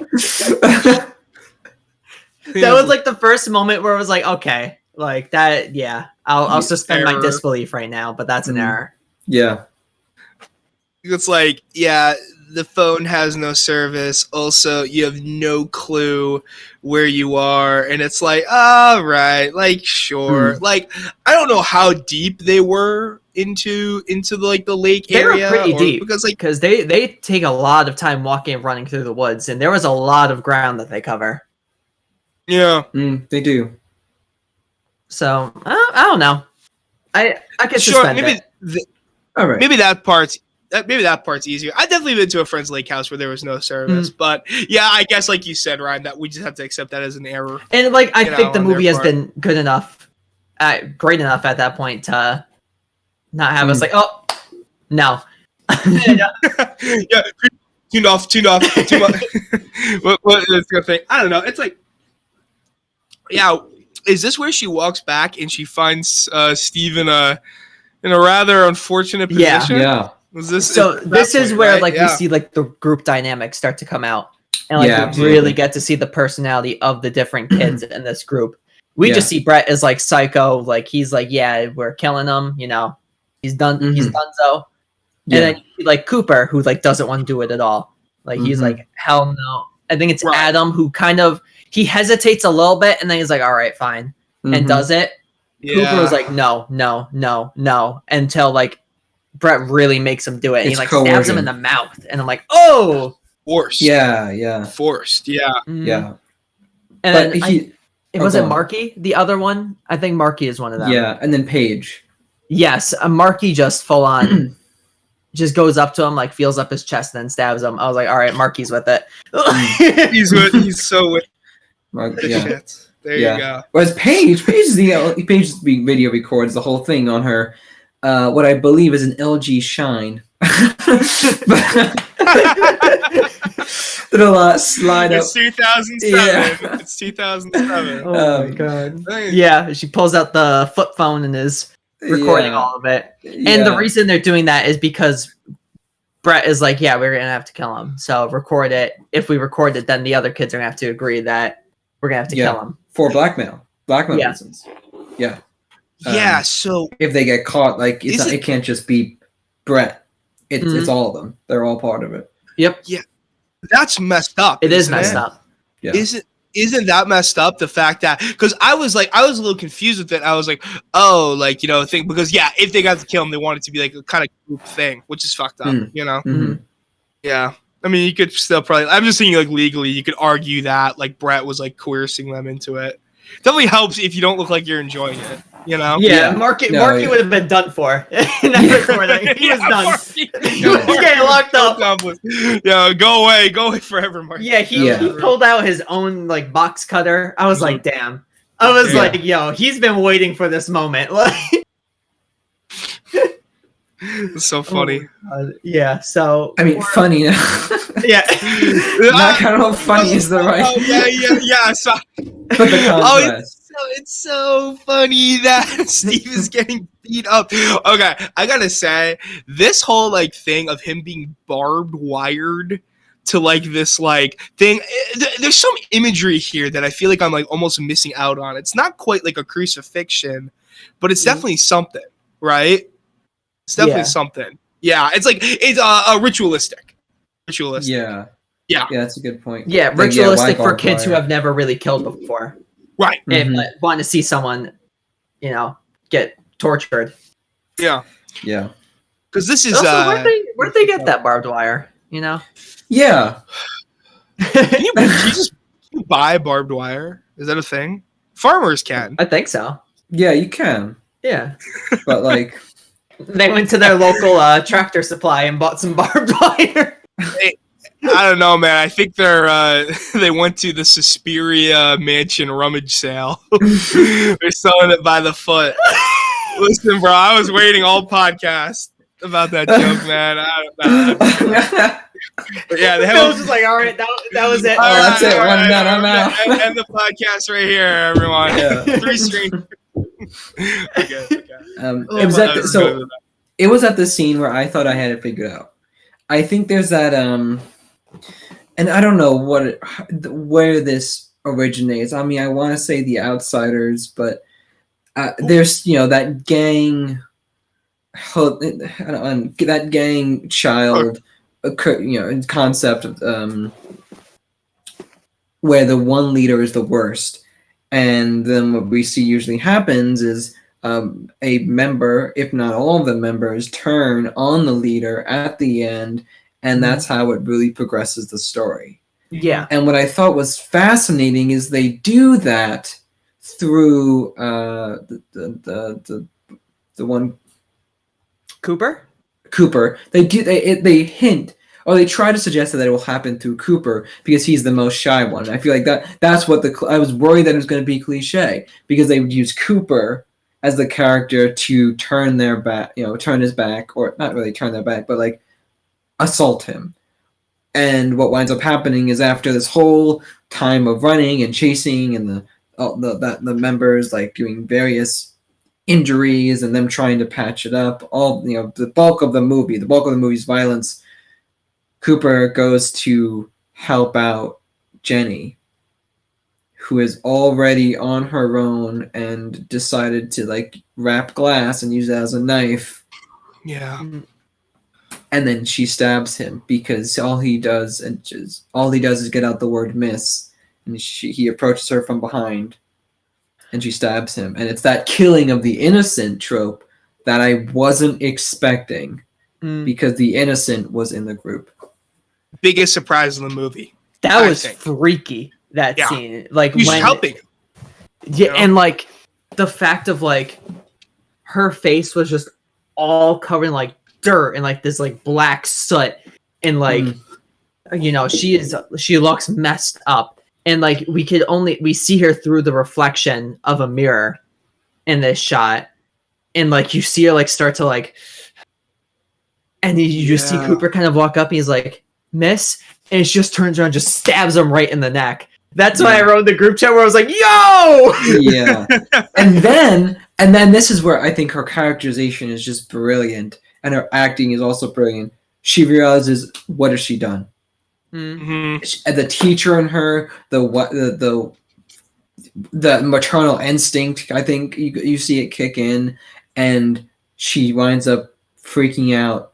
That was like the first moment where I was like, "Okay, like that." Yeah, I'll suspend my disbelief right now, but that's an error. Yeah. It's like, the phone has no service. Also, you have no clue where you are. And it's like, all right, like, sure. Like, I don't know how deep they were into the lake area. They were pretty deep. Because they take a lot of time walking and running through the woods. And there was a lot of ground that they cover. Yeah. They do. So, I don't know. I can suspend it. All right. Maybe that part's easier. I definitely been to a friend's lake house where there was no service, but I guess like you said, Ryan, that we just have to accept that as an error. And like I think the movie has been good enough, great enough at that point to not have us like, oh no, tuned off, too much. What is the thing? I don't know. It's like, is this where she walks back and she finds Steve in a rather unfortunate position? Yeah. This is where right? We see like the group dynamics start to come out, and like we really get to see the personality of the different kids in this group. We just see Brett as like psycho, like he's like, yeah, we're killing him, you know, he's done, he's done so. And then you see, like Cooper, who like doesn't want to do it at all. Like he's like, hell no. I think it's Adam who kind of he hesitates a little bit, and then he's like, all right, fine, and does it. Cooper was like, no, until like Brett really makes him do it. And he like stabs him in the mouth, and I'm like, oh, forced. Forced. Yeah. And then it wasn't Marky, the other one. I think Marky is one of them. Yeah, and then Paige. Yes, Marky just full on, just goes up to him, like feels up his chest, and then stabs him. I was like, all right, Marky's with it. he's so with. Shit. There you go. Whereas Paige's video records the whole thing on her, what I believe is an LG Shine. It'll slide up. It's 2007. It's 2007. Oh my god. Yeah, she pulls out the flip phone and is recording all of it. And the reason they're doing that is because Brett is like, yeah, we're gonna have to kill him. So record it. If we record it, then the other kids are gonna have to agree that we're gonna have to kill him. For blackmail reasons. Yeah. So if they get caught, like it can't just be Brett. It's all of them. They're all part of it. Yep. Yeah. That's messed up. It is messed up. Yeah. Isn't that messed up? The fact that because I was a little confused with it. I was like, oh, like because if they got to kill him, they want it to be like a kind of group thing, which is fucked up. You know. Yeah. I mean, you could still probably. I'm just thinking like legally, you could argue that like Brett was like coercing them into it. Definitely helps if you don't look like you're enjoying it. You know? Yeah, Marky would have been done for in that recording. He was done. He was getting locked up. Yeah, go away forever, Marky. Yeah, he pulled out his own like box cutter. I was like, damn. I was like, yo, he's been waiting for this moment. It's so funny. Yeah, so I mean, funny. Yeah. Not kind of funny is the right. Yeah. So, it's so funny that Steve is getting beat up. Okay, I gotta say, this whole like thing of him being barbed wired to like this like thing, there's some imagery here that I feel like I'm like almost missing out on. It's not quite like a crucifixion, but it's definitely something, right? It's definitely something. Yeah, it's like it's ritualistic. Yeah, that's a good point. Yeah, ritualistic for kids who have never really killed before. Right. And want to see someone, get tortured. Yeah. Because this is also, where'd they get that barbed wire? Yeah. Can you buy barbed wire? Is that a thing? Farmers can. I think so. Yeah, you can. Yeah. But like they went to their local Tractor Supply and bought some barbed wire. I don't know, man. I think they went to the Suspiria Mansion rummage sale. They're selling it by the foot. Listen, bro, I was waiting all podcast about that joke, man. I don't know. But yeah, Phil was just like, all right, that was it. That's it. I'm out. End the podcast right here, everyone. Yeah. 3 screens. Okay. It was at the scene where I thought I had it figured out. I think there's that and I don't know where this originates. I mean, I want to say The Outsiders, but there's that gang, that gang child, concept where the one leader is the worst, and then what we see usually happens is a member, if not all of the members, turn on the leader at the end, and that's how it really progresses the story. Yeah. And what I thought was fascinating is they do that through the one Cooper. They hint, or they try to suggest that it will happen through Cooper because he's the most shy one. And I feel like that's what I was worried that it was going to be cliche because they would use Cooper as the character to turn his back, or not really turn their back, but like assault him. And what winds up happening is after this whole time of running and chasing and the members like doing various injuries and them trying to patch it up. All the bulk of the movie's violence. Cooper goes to help out Jenny, who is already on her own and decided to like wrap glass and use it as a knife. Yeah. And then she stabs him because all he does is get out the word miss, and he approaches her from behind, and she stabs him. And it's that killing of the innocent trope that I wasn't expecting because the innocent was in the group. Biggest surprise in the movie. That was freaky. That scene, like he's when helping. Yeah, and like the fact of like her face was just all covered in like dirt and like this like black soot, and like she looks messed up, and like we see her through the reflection of a mirror in this shot, and like you see her like start to like, and you just see Cooper kind of walk up and he's like, miss, and she just turns around, just stabs him right in the neck. That's why I wrote in the group chat where I was like, yo! Yeah. and then this is where I think her characterization is just brilliant, and her acting is also brilliant. She realizes, what has she done? Mm-hmm. The teacher in her, the maternal instinct, I think you see it kick in, and she winds up freaking out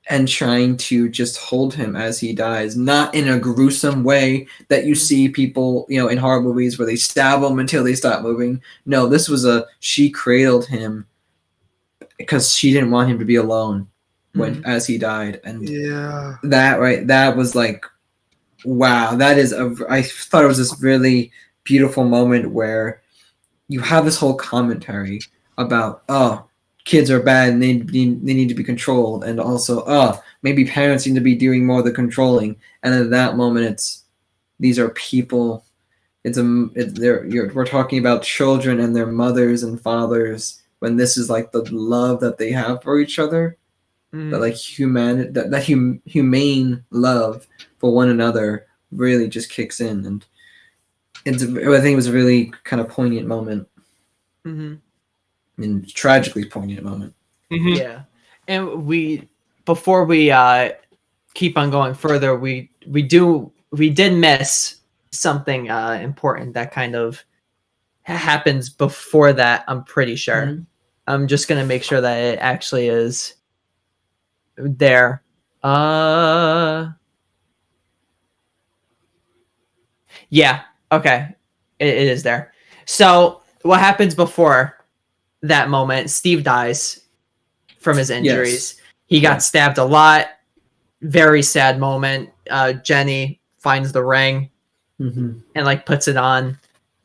and trying to just hold him as he dies, not in a gruesome way that you see people, in horror movies where they stab him until they stop moving. No, this was she cradled him because she didn't want him to be alone as he died. And that was like, wow, I thought it was this really beautiful moment where you have this whole commentary about, kids are bad and they need to be controlled, and also maybe parents need to be doing more of the controlling. And at that moment, these are people. We're talking about children and their mothers and fathers, when this is like the love that they have for each other, that like humane love for one another really just kicks in, and I think it was a really kind of poignant moment. Mm-hmm. And tragically poignant moment. Mm-hmm. Yeah, and before we keep on going further, we did miss something important that kind of happens before that. I'm pretty sure. Mm-hmm. I'm just gonna make sure that it actually is there. Yeah. Okay. It is there. So what happens before that moment? Steve dies from his injuries. Yes. He got stabbed a lot. Very sad moment. Jenny finds the ring and like puts it on,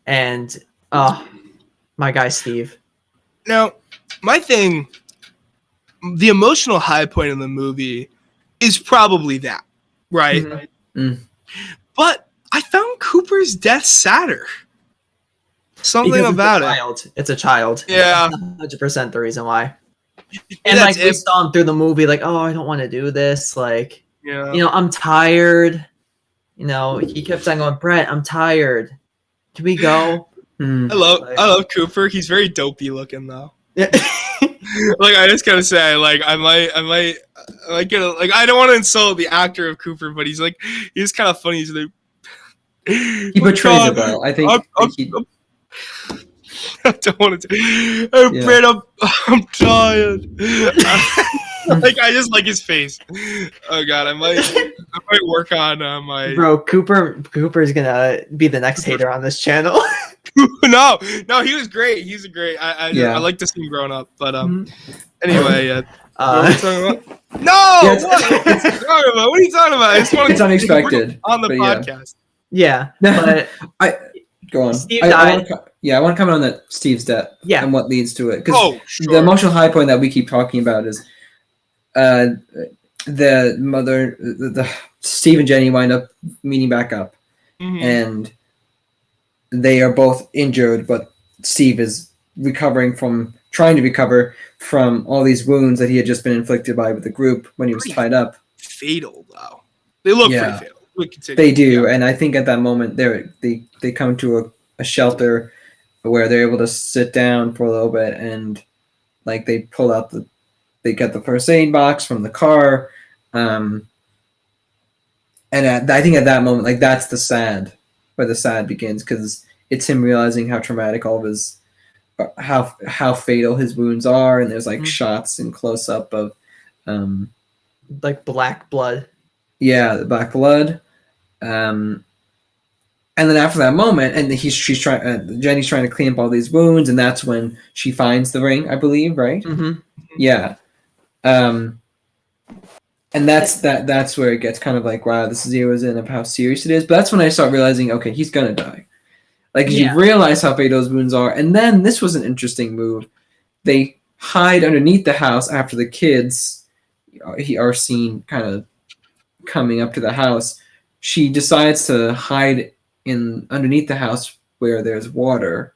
and my guy Steve. Now, my thing, the emotional high point in the movie is probably that, right? Mm-hmm. But I found Cooper's death sadder. Something about it. It's a child. Yeah. 100% the reason why. And like we saw him through the movie, like, I don't want to do this. Like, I'm tired. He kept saying, going, Brett, I'm tired. Can we go? I love Cooper. He's very dopey looking though. Yeah. Like I just gotta say, like I might get I don't want to insult the actor of Cooper, but he's kind of funny. He's like, he portrays it well. I think I don't want to. Brett, I'm tired. I just like his face. Oh God, I might work on my. Bro, Cooper's gonna be the next hater on this channel. No, he was great. He's a great. I like to see him growing up. But anyway, what are we talking about? No, what are you talking about? It's unexpected on the podcast. Yeah, but go on. Steve died. I want to comment on that Steve's death. Yeah. And what leads to it, because the emotional high point that we keep talking about is, the mother, the Steve and Jenny wind up meeting back up, and they are both injured, but Steve is trying to recover from all these wounds that he had just been inflicted by with the group when he was tied up. Fatal, though. They look pretty fatal. They do, and I think at that moment they come to a shelter, where they're able to sit down for a little bit and like they get the first aid box from the car. And I think at that moment, like that's where the sad begins, because it's him realizing how traumatic all of his, how fatal his wounds are, and there's like shots and close up of, like black blood. Yeah, the black blood. And then after that moment, and she's trying, Jenny's trying to clean up all these wounds, and that's when she finds the ring, I believe, right? Mm-hmm. Yeah. And that's where it gets kind of like, wow, this zeroes in of how serious it is. But that's when I start realizing, okay, he's gonna die. Like, you realize how big those wounds are. And then this was an interesting move. They hide underneath the house after the kids are seen kind of coming up to the house. She decides to hide underneath the house where there's water.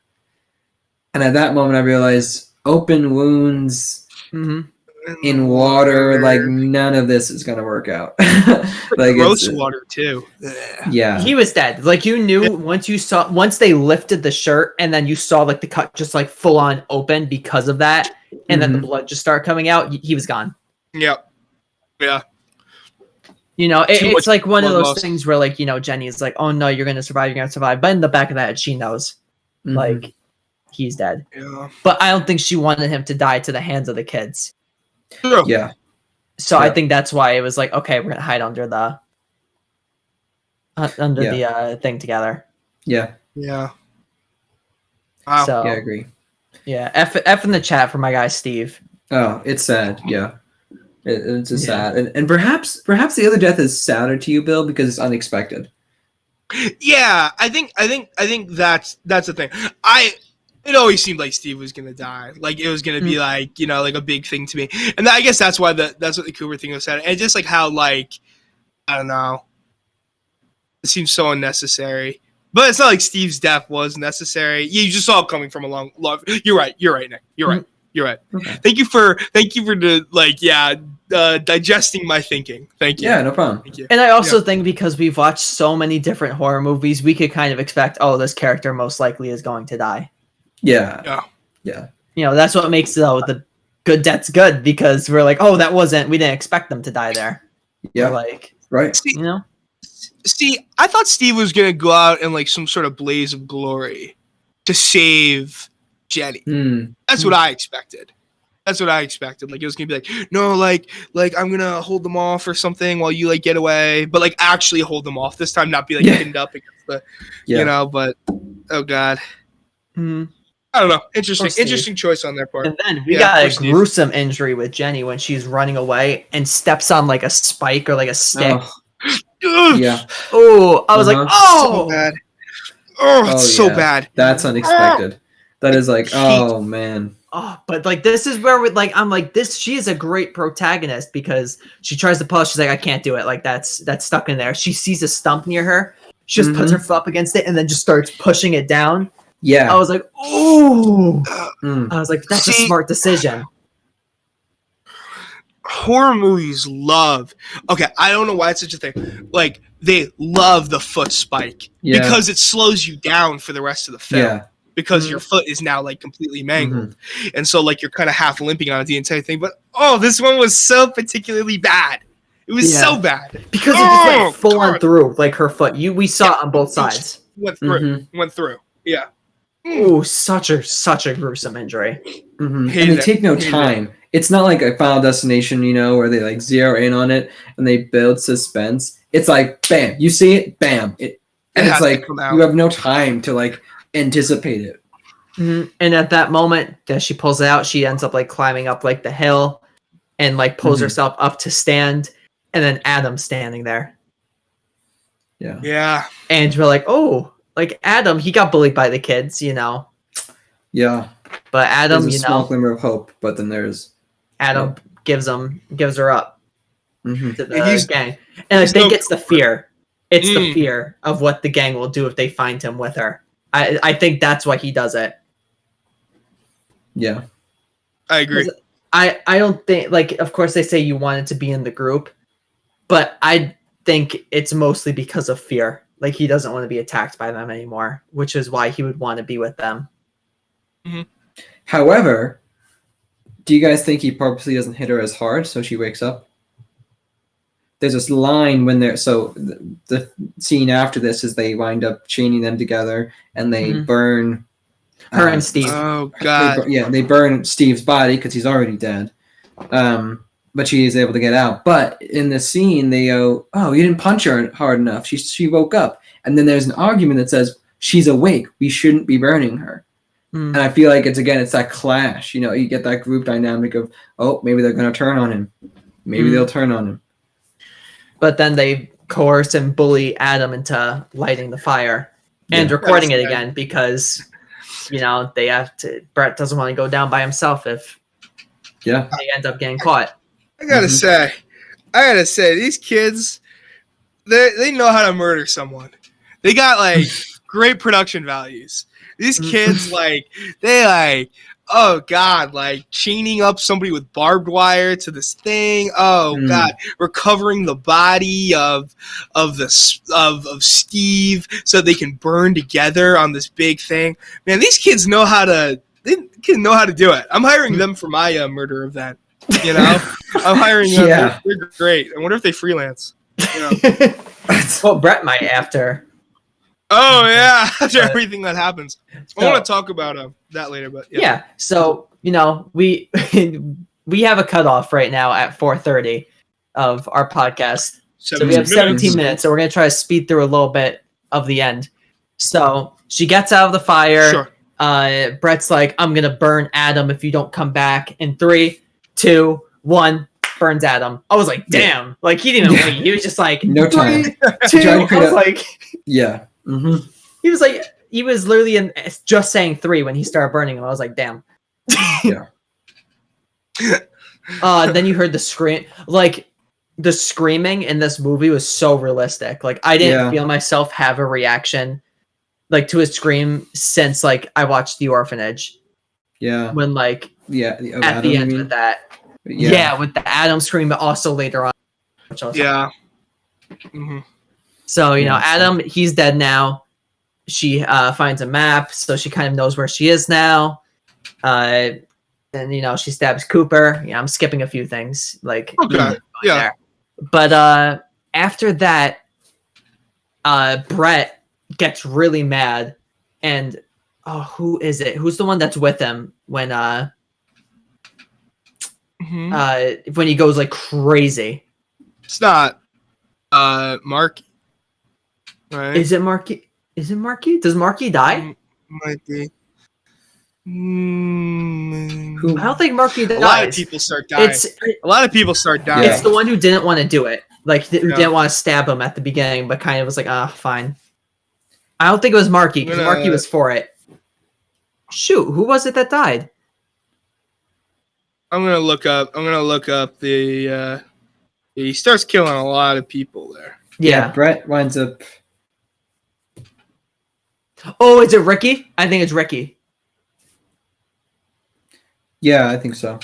And at that moment I realized open wounds in water, like none of this is gonna work out. Like gross water too. Yeah, he was dead. Like, you knew once they lifted the shirt and then you saw like the cut just like full on open because of that, and then the blood just started coming out, he was gone. Yep. Yeah. You know, it's like one of those things where, like, you know, Jenny is like, oh no, you're gonna survive, but in the back of that head she knows like he's dead. Yeah. But I don't think she wanted him to die to the hands of the kids. True. Yeah. So I think that's why it was like, okay, we're gonna hide under the the thing together. Yeah. Yeah. Wow. So, yeah, I agree. Yeah, F in the chat for my guy Steve. Oh, it's sad. Yeah. It's just sad, and perhaps the other death is sadder to you, Bill, because it's unexpected. Yeah, I think that's the thing. It always seemed like Steve was gonna die, like it was gonna be like, you know, like a big thing to me, and I guess that's why that's what the Cooper thing was sad, and just like how, like, I don't know, it seems so unnecessary. But it's not like Steve's death was necessary. You just saw it coming from a long. You're right, Nick. You're right. You're right. Okay. Thank you for digesting my thinking. Thank you. Yeah, no problem. Thank you. And I also think because we've watched so many different horror movies, we could kind of expect, oh, this character most likely is going to die. Yeah. You know, that's what makes the good deaths good, because we're like, oh, we didn't expect them to die there. Yeah. We're like, right. You know? See, I thought Steve was gonna go out in like some sort of blaze of glory to save Jenny. That's what I expected. Like, it was gonna be like, no, like I'm gonna hold them off or something while you like get away, but like actually hold them off this time, not be like pinned up against the, you know. But oh god, I don't know. Interesting choice on their part. And then we got a gruesome injury with Jenny when she's running away and steps on like a spike or like a stick. Yeah. Oh, I was like, oh, so bad. Oh, it's so bad. That's unexpected. That is like, oh man. Oh, but like this is where I'm like this. She is a great protagonist because she tries to pull. She's like, I can't do it. Like that's stuck in there. She sees a stump near her. She just puts her foot up against it and then just starts pushing it down. Yeah. I was like, oh. I was like, that's a smart decision. Horror movies love. Okay, I don't know why it's such a thing. Like, they love the foot spike because it slows you down for the rest of the film. Yeah. Because your foot is now like completely mangled, and so like you're kind of half limping on it the entire thing. But this one was so particularly bad. It was so bad because it just went full on through like her foot. We saw it on both sides. Went through. Yeah. Oh, such a gruesome injury. And they take no time. It's not like a Final Destination, you know, where they like zero in on it and they build suspense. It's like, bam, you see it, bam. And it's like you have no time to like anticipate it. And at that moment that she pulls it out, she ends up like climbing up like the hill and like pulls herself up to stand, and then Adam's standing there. Yeah. And we're like, oh, like Adam, he got bullied by the kids, you know. Yeah. But Adam, there's a small glimmer of hope, but then there's Adam gives her up to the gang. And I think it's the fear. It's the fear of what the gang will do if they find him with her. I think that's why he does it. Yeah. I agree. I don't think, like, of course they say you wanted to be in the group, but I think it's mostly because of fear. Like, he doesn't want to be attacked by them anymore, which is why he would want to be with them. Mm-hmm. However, do you guys think he purposely doesn't hit her as hard so she wakes up? There's this line when they're the scene after this is they wind up chaining them together and they burn her and Steve. Oh God! They burn Steve's body because he's already dead. But she is able to get out. But in the scene, they go, "Oh, you didn't punch her hard enough. She woke up." And then there's an argument that says she's awake. We shouldn't be burning her. And I feel like it's that clash. You get that group dynamic of, oh, maybe they're going to turn on him. Maybe they'll turn on him. But then they coerce and bully Adam into lighting the fire and recording it again because, they have to. Brett doesn't want to go down by himself if they end up getting caught. I gotta say, these kids, they know how to murder someone. They got great production values. These kids oh God, chaining up somebody with barbed wire to this thing. Oh God, recovering the body of Steve so they can burn together on this big thing. Man, these kids know how to. They can know how to do it. I'm hiring them for my murder event. I'm hiring them. Yeah. They're great. I wonder if they freelance. Well, Brett might after. Oh yeah, after everything that happens. I want to talk about that later, but yeah. So we we have a cutoff right now at 4:30 of our podcast. So we have 17 minutes. So we're gonna try to speed through a little bit of the end. So she gets out of the fire. Sure. Brett's like, "I'm gonna burn Adam if you don't come back." In 3, 2, 1, burns Adam. I was like, "Damn!" Like he didn't even wait. He was just like, no time. 3, 2. I was like, yeah. Mm-hmm. He was literally just saying 3 when he started burning him. I was like, damn. Yeah. Then you heard the scream. The screaming in this movie was so realistic. I didn't feel myself have a reaction to a scream since I watched The Orphanage. Yeah. When at Adam, the end with that. Yeah, with the Adam scream, but also later on. Yeah. Mm-hmm. So, Adam, he's dead now. She finds a map, so she kind of knows where she is now. And, she stabs Cooper. Yeah, I'm skipping a few things. Okay. Yeah. There. But after that, Brett gets really mad. And, who is it? Who's the one that's with him when he goes, crazy? It's not Mark. Right. Is it Marky? Does Marky die? Might be. I don't think Marky dies. A lot of people start dying. It's the one who didn't want to do it. Who didn't want to stab him at the beginning, but kind of was like, fine. I don't think it was Marky, because Marky was for it. Shoot, who was it that died? I'm gonna look up the. He starts killing a lot of people there. Yeah, Brett winds up. Oh, is it Ricky? I think it's Ricky. Yeah, I think so.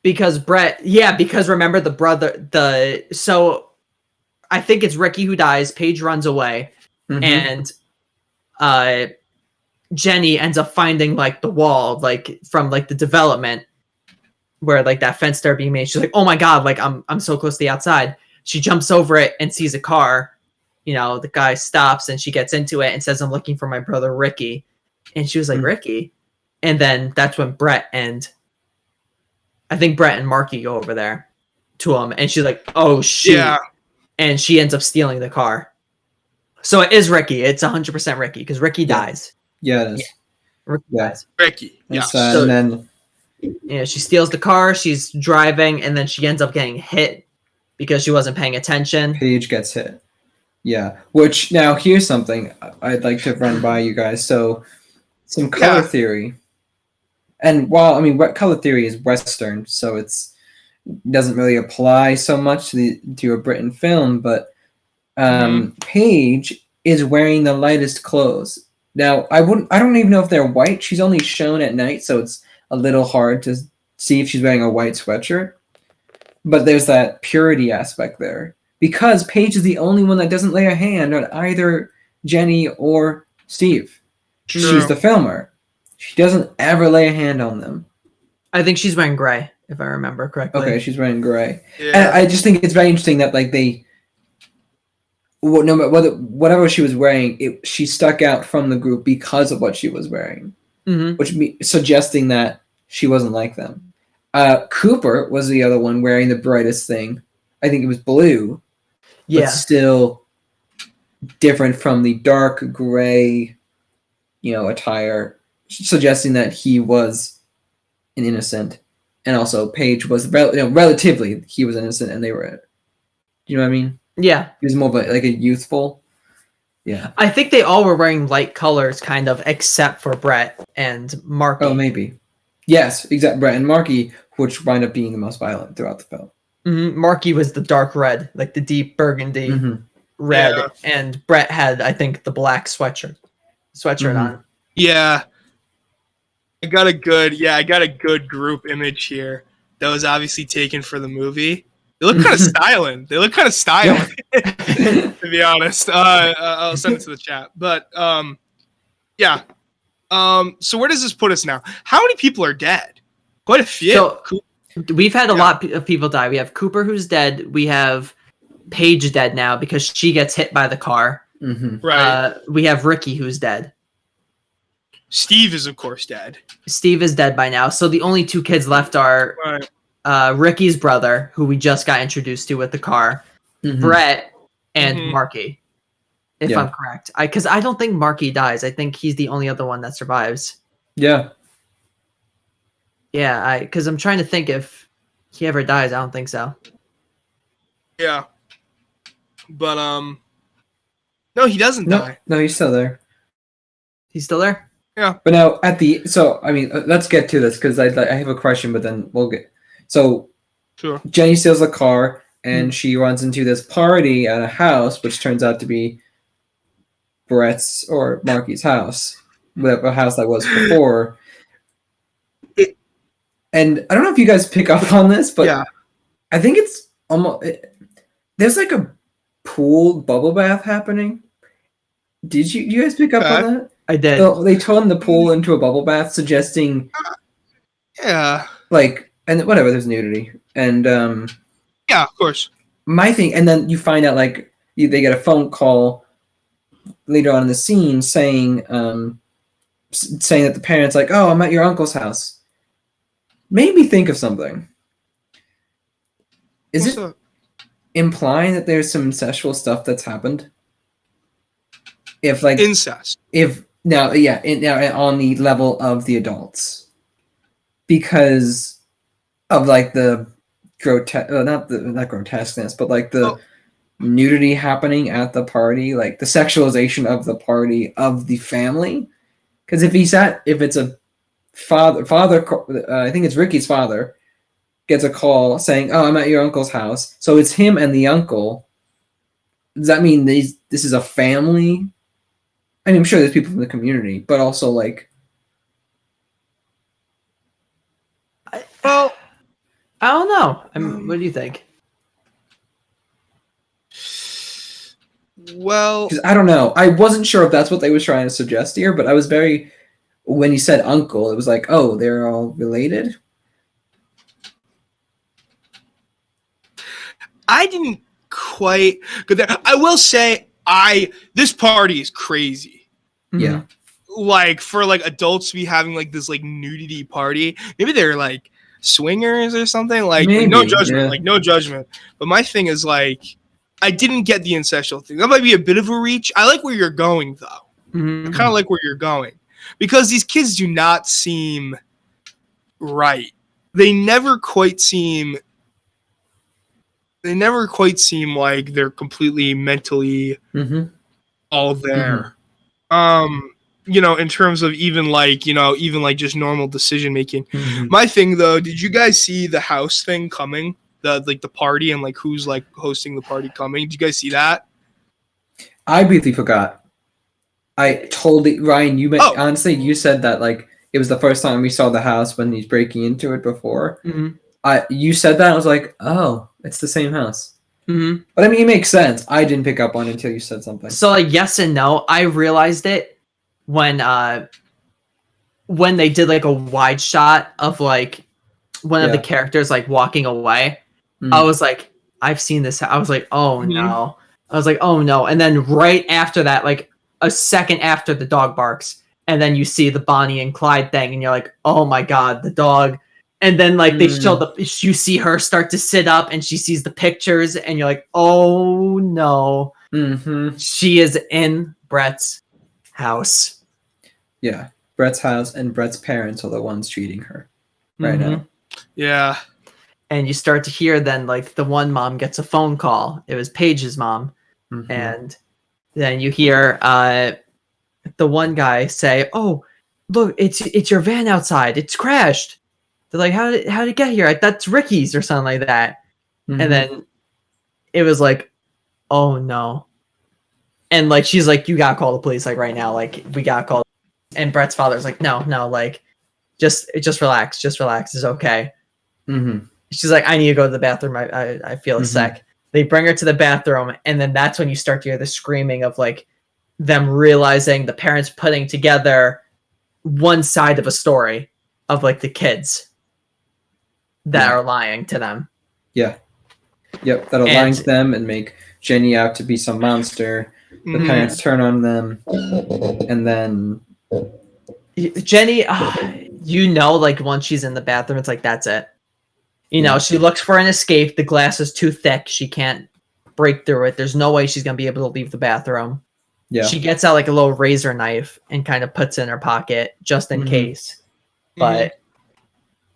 Because because remember the brother, so I think it's Ricky who dies. Paige runs away, and Jenny ends up finding the wall, from the development where that fence started being made. She's like, "Oh my God, I'm so close to the outside." She jumps over it and sees a car. The guy stops and she gets into it and says, "I'm looking for my brother Ricky." And she was like, "Ricky?" And then that's when Brett and Marky go over there to him. And she's like, "Oh, shoot." Yeah. And she ends up stealing the car. So it is Ricky. It's 100% Ricky because Ricky dies. Yeah, it is. Yeah. Ricky dies. Ricky. Yeah. So, and then she steals the car. She's driving and then she ends up getting hit because she wasn't paying attention. Paige gets hit. Yeah, which now here's something I'd like to run by you guys. So, some color theory, and what color theory is Western, so it doesn't really apply so much to a Britain film. But Paige is wearing the lightest clothes. Now, I don't even know if they're white. She's only shown at night, so it's a little hard to see if she's wearing a white sweatshirt. But there's that purity aspect there. Because Paige is the only one that doesn't lay a hand on either Jenny or Steve. True. She's the filmer. She doesn't ever lay a hand on them. I think she's wearing gray, if I remember correctly. Okay, she's wearing gray. Yeah. And I just think it's very interesting that like no matter whatever she was wearing, she stuck out from the group because of what she was wearing, which suggesting that she wasn't like them. Cooper was the other one wearing the brightest thing. I think it was blue, but still different from the dark gray, attire, suggesting that he was an innocent, and also Paige was relatively he was innocent, and they were. You know what I mean? Yeah, he was more of a youthful. Yeah, I think they all were wearing light colors, kind of, except for Brett and Marky. Oh, maybe. Yes, exactly. Brett and Marky, which wind up being the most violent throughout the film. Marky was the dark red, like the deep burgundy red, and Brett had, I think, the black sweatshirt on. Yeah, I got a good group image here that was obviously taken for the movie. They look kind of styling. To be honest. I'll send it to the chat. But yeah. So where does this put us now? How many people are dead? Quite a few. So, we've had a lot of people die. We have Cooper who's dead. We have Paige dead now because she gets hit by the car. Right. We have Ricky who's dead. Steve is of course dead. Steve is dead by now. So the only two kids left are Ricky's brother, who we just got introduced to with the car, Brett, and Marky. If I'm correct. Because I don't think Marky dies. I think he's the only other one that survives. Yeah. Yeah, because I'm trying to think if he ever dies. I don't think so. Yeah. But, no, he doesn't die. No, he's still there. He's still there? Yeah. But now let's get to this because I have a question, but then we'll get. So, sure. Jenny steals a car and she runs into this party at a house, which turns out to be Brett's or Marky's house, whatever house that was before. And I don't know if you guys pick up on this, but I think it's almost there's like a pool bubble bath happening. Did you guys pick up on that? I did. So they turned the pool into a bubble bath, suggesting and whatever, there's nudity. And yeah, of course. My thing, and then you find out they get a phone call later on in the scene saying that the parents oh, I'm at your uncle's house. Made me think of something. Is it implying that there's some sexual stuff that's happened? If incest. Now on the level of the adults, because of the grotesque, not grotesqueness, but the nudity happening at the party, the sexualization of the party of the family. Because if it's a father, I think it's Ricky's father, gets a call saying, "Oh, I'm at your uncle's house." So it's him and the uncle. Does that mean this is a family? I mean, I'm sure there's people from the community, but also I don't know. What do you think? Well, because I don't know. I wasn't sure if that's what they were trying to suggest here, but I was when you said uncle, it was oh, they're all related. I didn't quite go there. I will say, this party is crazy. Yeah. For adults to be having this nudity party. Maybe they're swingers or something. Maybe, no judgment. No judgment. But my thing is I didn't get the ancestral thing. That might be a bit of a reach. I like where you're going though. I kind of like where you're going. Because these kids do not seem right. They never quite seem like they're completely mentally all there. In terms of even just normal decision making. My thing though, did you guys see the house thing coming? The party and who's hosting the party coming? Did you guys see that? I briefly forgot. I totally, Ryan, honestly, you said that it was the first time we saw the house when he's breaking into it before. You said that, I was oh, it's the same house. But I mean, it makes sense. I didn't pick up on it until you said something. So yes and no. I realized it when when they did like a wide shot of like one of the characters like walking away, I was like, I've seen this. I was like, oh no. I was like, oh no. And then right after that, like a second after the dog barks, and then you see the Bonnie and Clyde thing, and you're like, oh my god, the dog. And then like they show you see her start to sit up, and she sees the pictures, and you're like, oh no. She is in Brett's house. Yeah. Brett's house, and Brett's parents are the ones treating her right now. Yeah. And you start to hear then like the one mom gets a phone call. It was Paige's mom. And then you hear the one guy say, oh, look, it's your van outside. It's crashed. They're like, how did it get here? That's Ricky's or something like that. And then it was like, oh no. And like she's like, you gotta call the police like right now. Like we gotta call. And Brett's father's like, no, like just relax. It's okay. She's like, I need to go to the bathroom. I feel sick. They bring her to the bathroom, and then that's when you start to hear the screaming of like them realizing the parents putting together one side of a story of like the kids that are lying to them. Yeah. Yep. That'll lie to them and make Jenny out to be some monster. The parents turn on them, and then Jenny, like once she's in the bathroom, it's like, that's it. She looks for an escape. The glass is too thick. She can't break through it. There's no way she's going to be able to leave the bathroom. Yeah. She gets out like a little razor knife and kind of puts it in her pocket just in case. But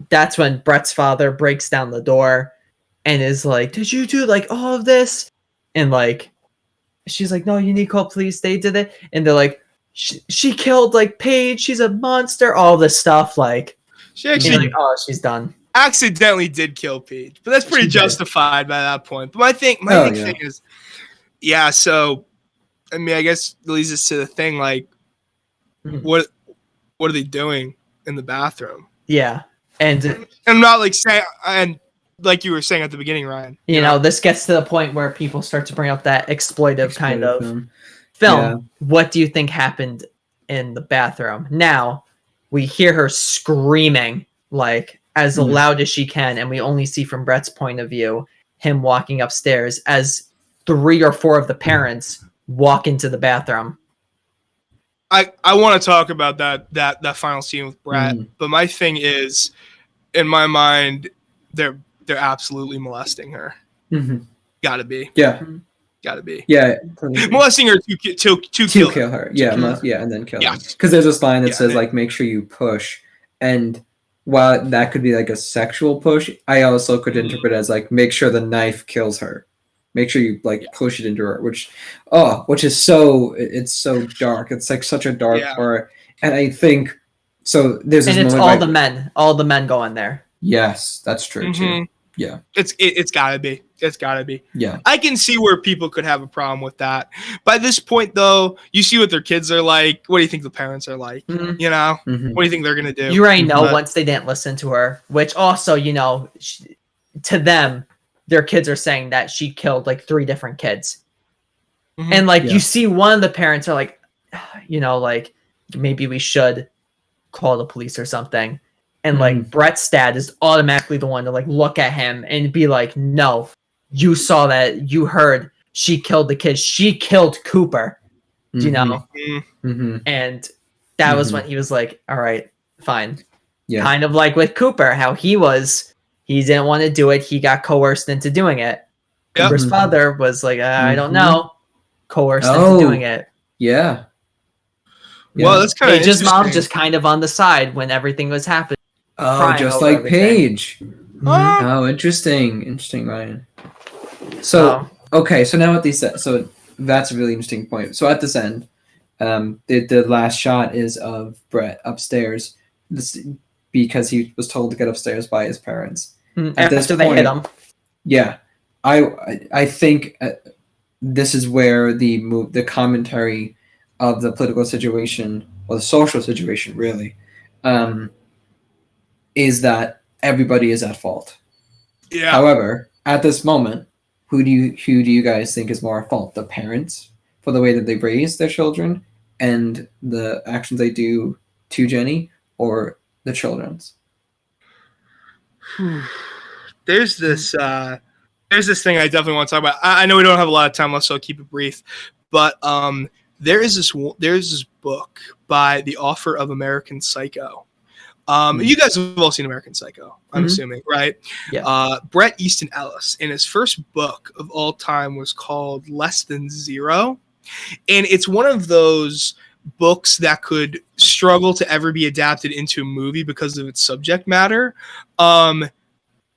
that's when Brett's father breaks down the door and is like, did you do like all of this? And like, she's like, no, you need to call police. They did it. And they're like, she killed like Paige. She's a monster. All this stuff. Like, she actually, like, oh, she's done. Accidentally did kill Paige, but that's pretty justified by that point. But my thing is, so I mean, I guess it leads us to the thing, like, what are they doing in the bathroom? Yeah, and I'm not like saying, and like you were saying at the beginning, Ryan. You know, this gets to the point where people start to bring up that exploitive kind of film. Yeah. What do you think happened in the bathroom? Now we hear her screaming like as loud as she can, and we only see from Brett's point of view him walking upstairs as 3 or 4 of the parents walk into the bathroom. I want to talk about that final scene with Brett, but my thing is, in my mind, they're absolutely molesting her. Gotta be. Yeah. Gotta be. Yeah. Molesting her to kill her. Yeah, and then kill her. Because there's this line that says, like, make sure you push. And while that could be like a sexual push, I also could interpret it as like, make sure the knife kills her. Make sure you like push it into her, which is it's so dark. It's like such a dark part. And I think so. There's this it's all the men go in there. Yes, that's true too. Yeah, it's gotta be. It's gotta be. Yeah, I can see where people could have a problem with that. By this point, though, you see what their kids are like. What do you think the parents are like? You know, what do you think they're gonna do? You already know once they didn't listen to her. Which also, you know, to them, their kids are saying that she killed like 3 different kids, and like you see one of the parents are like, you know, like maybe we should call the police or something. And like Brett's dad is automatically the one to like look at him and be like, no, you saw that, you heard she killed the kids. She killed Cooper, you know? And that was when he was like, all right, fine. Yeah. Kind of like with Cooper, how he didn't want to do it. He got coerced into doing it. Cooper's father was like, I don't know, coerced into doing it. Yeah. Well, that's kind of Paige's mom just kind of on the side when everything was happening. Oh, just like Paige. Oh, interesting, Ryan. So, okay, so now at these, so that's a really interesting point. So at this end, the last shot is of Brett upstairs, because he was told to get upstairs by his parents. At this point, they hit him. Yeah, I think this is where the commentary of the political situation, or the social situation, really, is that everybody is at fault. Yeah. However, at this moment, who do you guys think is more at fault? The parents for the way that they raise their children and the actions they do to Jenny, or the children's? There's this thing I definitely want to talk about. I know we don't have a lot of time left, so I'll keep it brief. But there's this book by the author of American Psycho. You guys have all seen American Psycho, I'm assuming, right? Yeah. Bret Easton Ellis, and his first book of all time was called Less Than Zero. And it's one of those books that could struggle to ever be adapted into a movie because of its subject matter.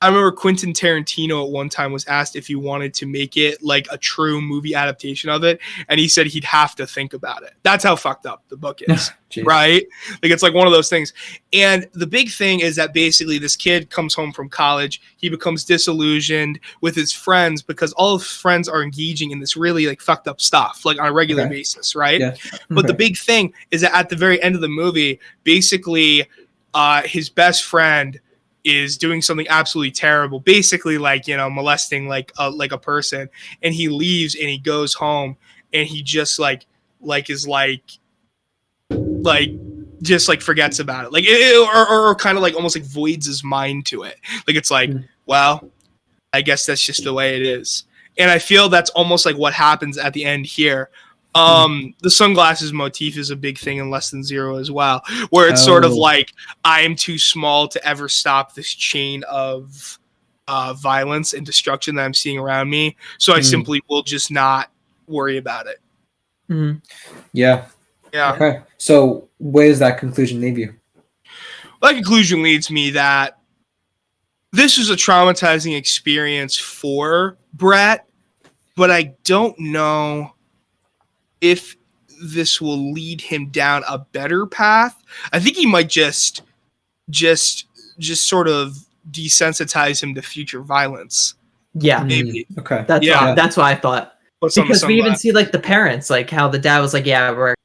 I remember Quentin Tarantino at one time was asked if he wanted to make it like a true movie adaptation of it, and he said he'd have to think about it. That's how fucked up the book is, right? Like, it's like one of those things. And the big thing is that basically this kid comes home from college, he becomes disillusioned with his friends because all of his friends are engaging in this really like fucked up stuff, like on a regular basis, right? Yeah. But the big thing is that at the very end of the movie, basically his best friend is doing something absolutely terrible, basically like, you know, molesting like a person, and he leaves and he goes home and he just just forgets about it, like or kind of like almost like voids his mind to it, like it's like, well, I guess that's just the way it is. And I feel that's almost like what happens at the end here. The sunglasses motif is a big thing in Less Than Zero as well, where it's sort of like, I am too small to ever stop this chain of violence and destruction that I'm seeing around me, so I simply will just not worry about it. Yeah. Okay, so where does that conclusion leave you? That conclusion leads me that this was a traumatizing experience for Bret, but I don't know if this will lead him down a better path. I think he might just sort of desensitize him to future violence. Yeah. Maybe. Okay. That's what I thought. Because we even see like the parents, like how the dad was like, yeah, we're,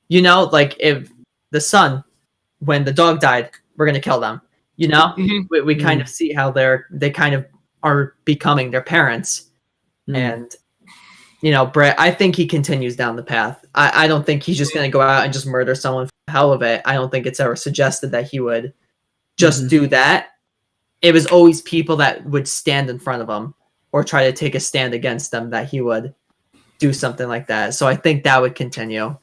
you know, like if the son, when the dog died, we're going to kill them, you know, we kind of see how they kind of are becoming their parents. And, you know, Bret, I think he continues down the path. I don't think he's just going to go out and just murder someone for the hell of it. I don't think it's ever suggested that he would just do that. It was always people that would stand in front of him or try to take a stand against them that he would do something like that. So I think that would continue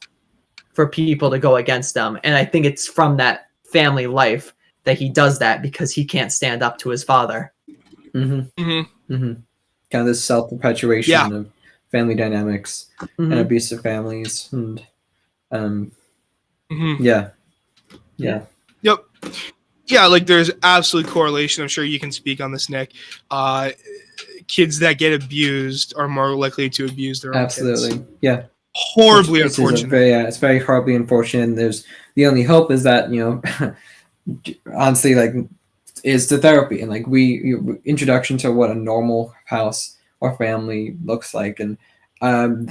for people to go against them. And I think it's from that family life that he does that, because he can't stand up to his father. Kind of this self-perpetuation of family dynamics and abusive families. And Yep. Yeah, like there's absolute correlation. I'm sure you can speak on this, Nick. Kids that get abused are more likely to abuse their own kids. Yeah. Horribly unfortunate. It's very horribly unfortunate. And there's the only hope is that, you know, honestly, like, is the therapy and like introduction to what a normal house or family looks like. And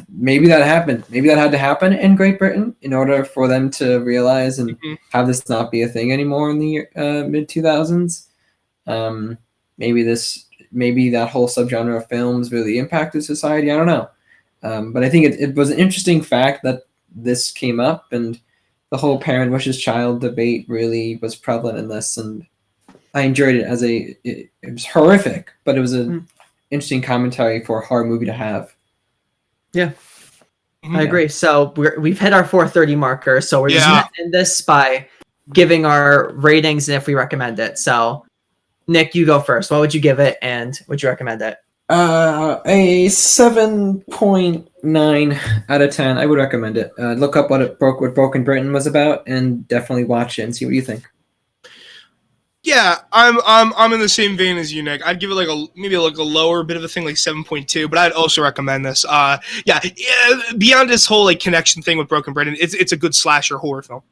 maybe that happened. Maybe that had to happen in Great Britain in order for them to realize and have this not be a thing anymore in the mid 2000s. Maybe that whole subgenre of films really impacted society. I don't know. But I think it was an interesting fact that this came up, and the whole parent versus child debate really was prevalent in this. And I enjoyed it it was horrific, but it was an interesting commentary for a horror movie to have. Yeah, I agree. So we've hit our 4:30 marker. So we're just going to end this by giving our ratings and if we recommend it. So Nick, you go first. What would you give it, and would you recommend it? A 7.9 out of 10. I would recommend it. Look up what Broken Britain was about, and definitely watch it and see what you think. Yeah, I'm in the same vein as you, Nick. I'd give it like maybe a lower bit of a thing, like 7.2, but I'd also recommend this. Beyond this whole like connection thing with Broken Britain, it's a good slasher horror film.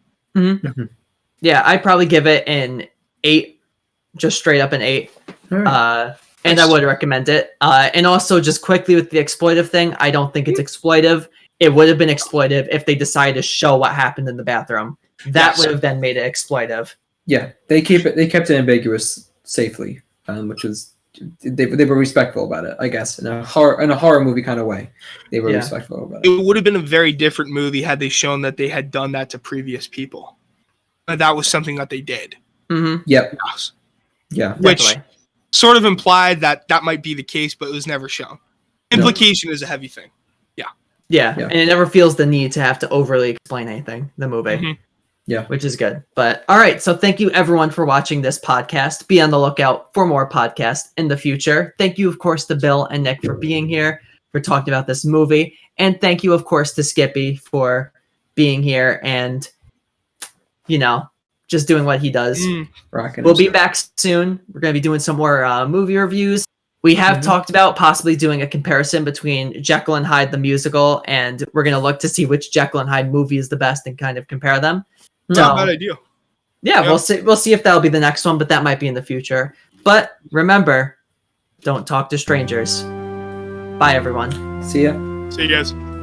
Yeah, I'd probably give it an 8, just straight up an 8. Right. And I would recommend it. And also, just quickly with the exploitive thing, I don't think it's exploitive. It would have been exploitive if they decided to show what happened in the bathroom. That would have then made it exploitive. Yeah, they kept it ambiguous safely, which was they were respectful about it, I guess, in a horror movie kind of way. They were respectful about it. It would have been a very different movie had they shown that they had done that to previous people. that was something that they did. Mm-hmm. Yep. Yes. Yeah. Which Definitely. sort of implied that might be the case, but it was never shown. Implication is a heavy thing. Yeah, and it never feels the need to have to overly explain anything, the movie. Mm-hmm. Yeah. Which is good. But all right, so thank you everyone for watching this podcast. Be on the lookout for more podcasts in the future. Thank you, of course, to Bill and Nick for being here, for talking about this movie. And thank you, of course, to Skippy for being here and, just doing what he does. We'll be back soon. We're going to be doing some more movie reviews. We have talked about possibly doing a comparison between Jekyll and Hyde the musical, and we're going to look to see which Jekyll and Hyde movie is the best and kind of compare them. Not a bad idea. Yeah, we'll see. We'll see if that'll be the next one, but that might be in the future. But remember, don't talk to strangers. Bye, everyone. See ya. See you guys.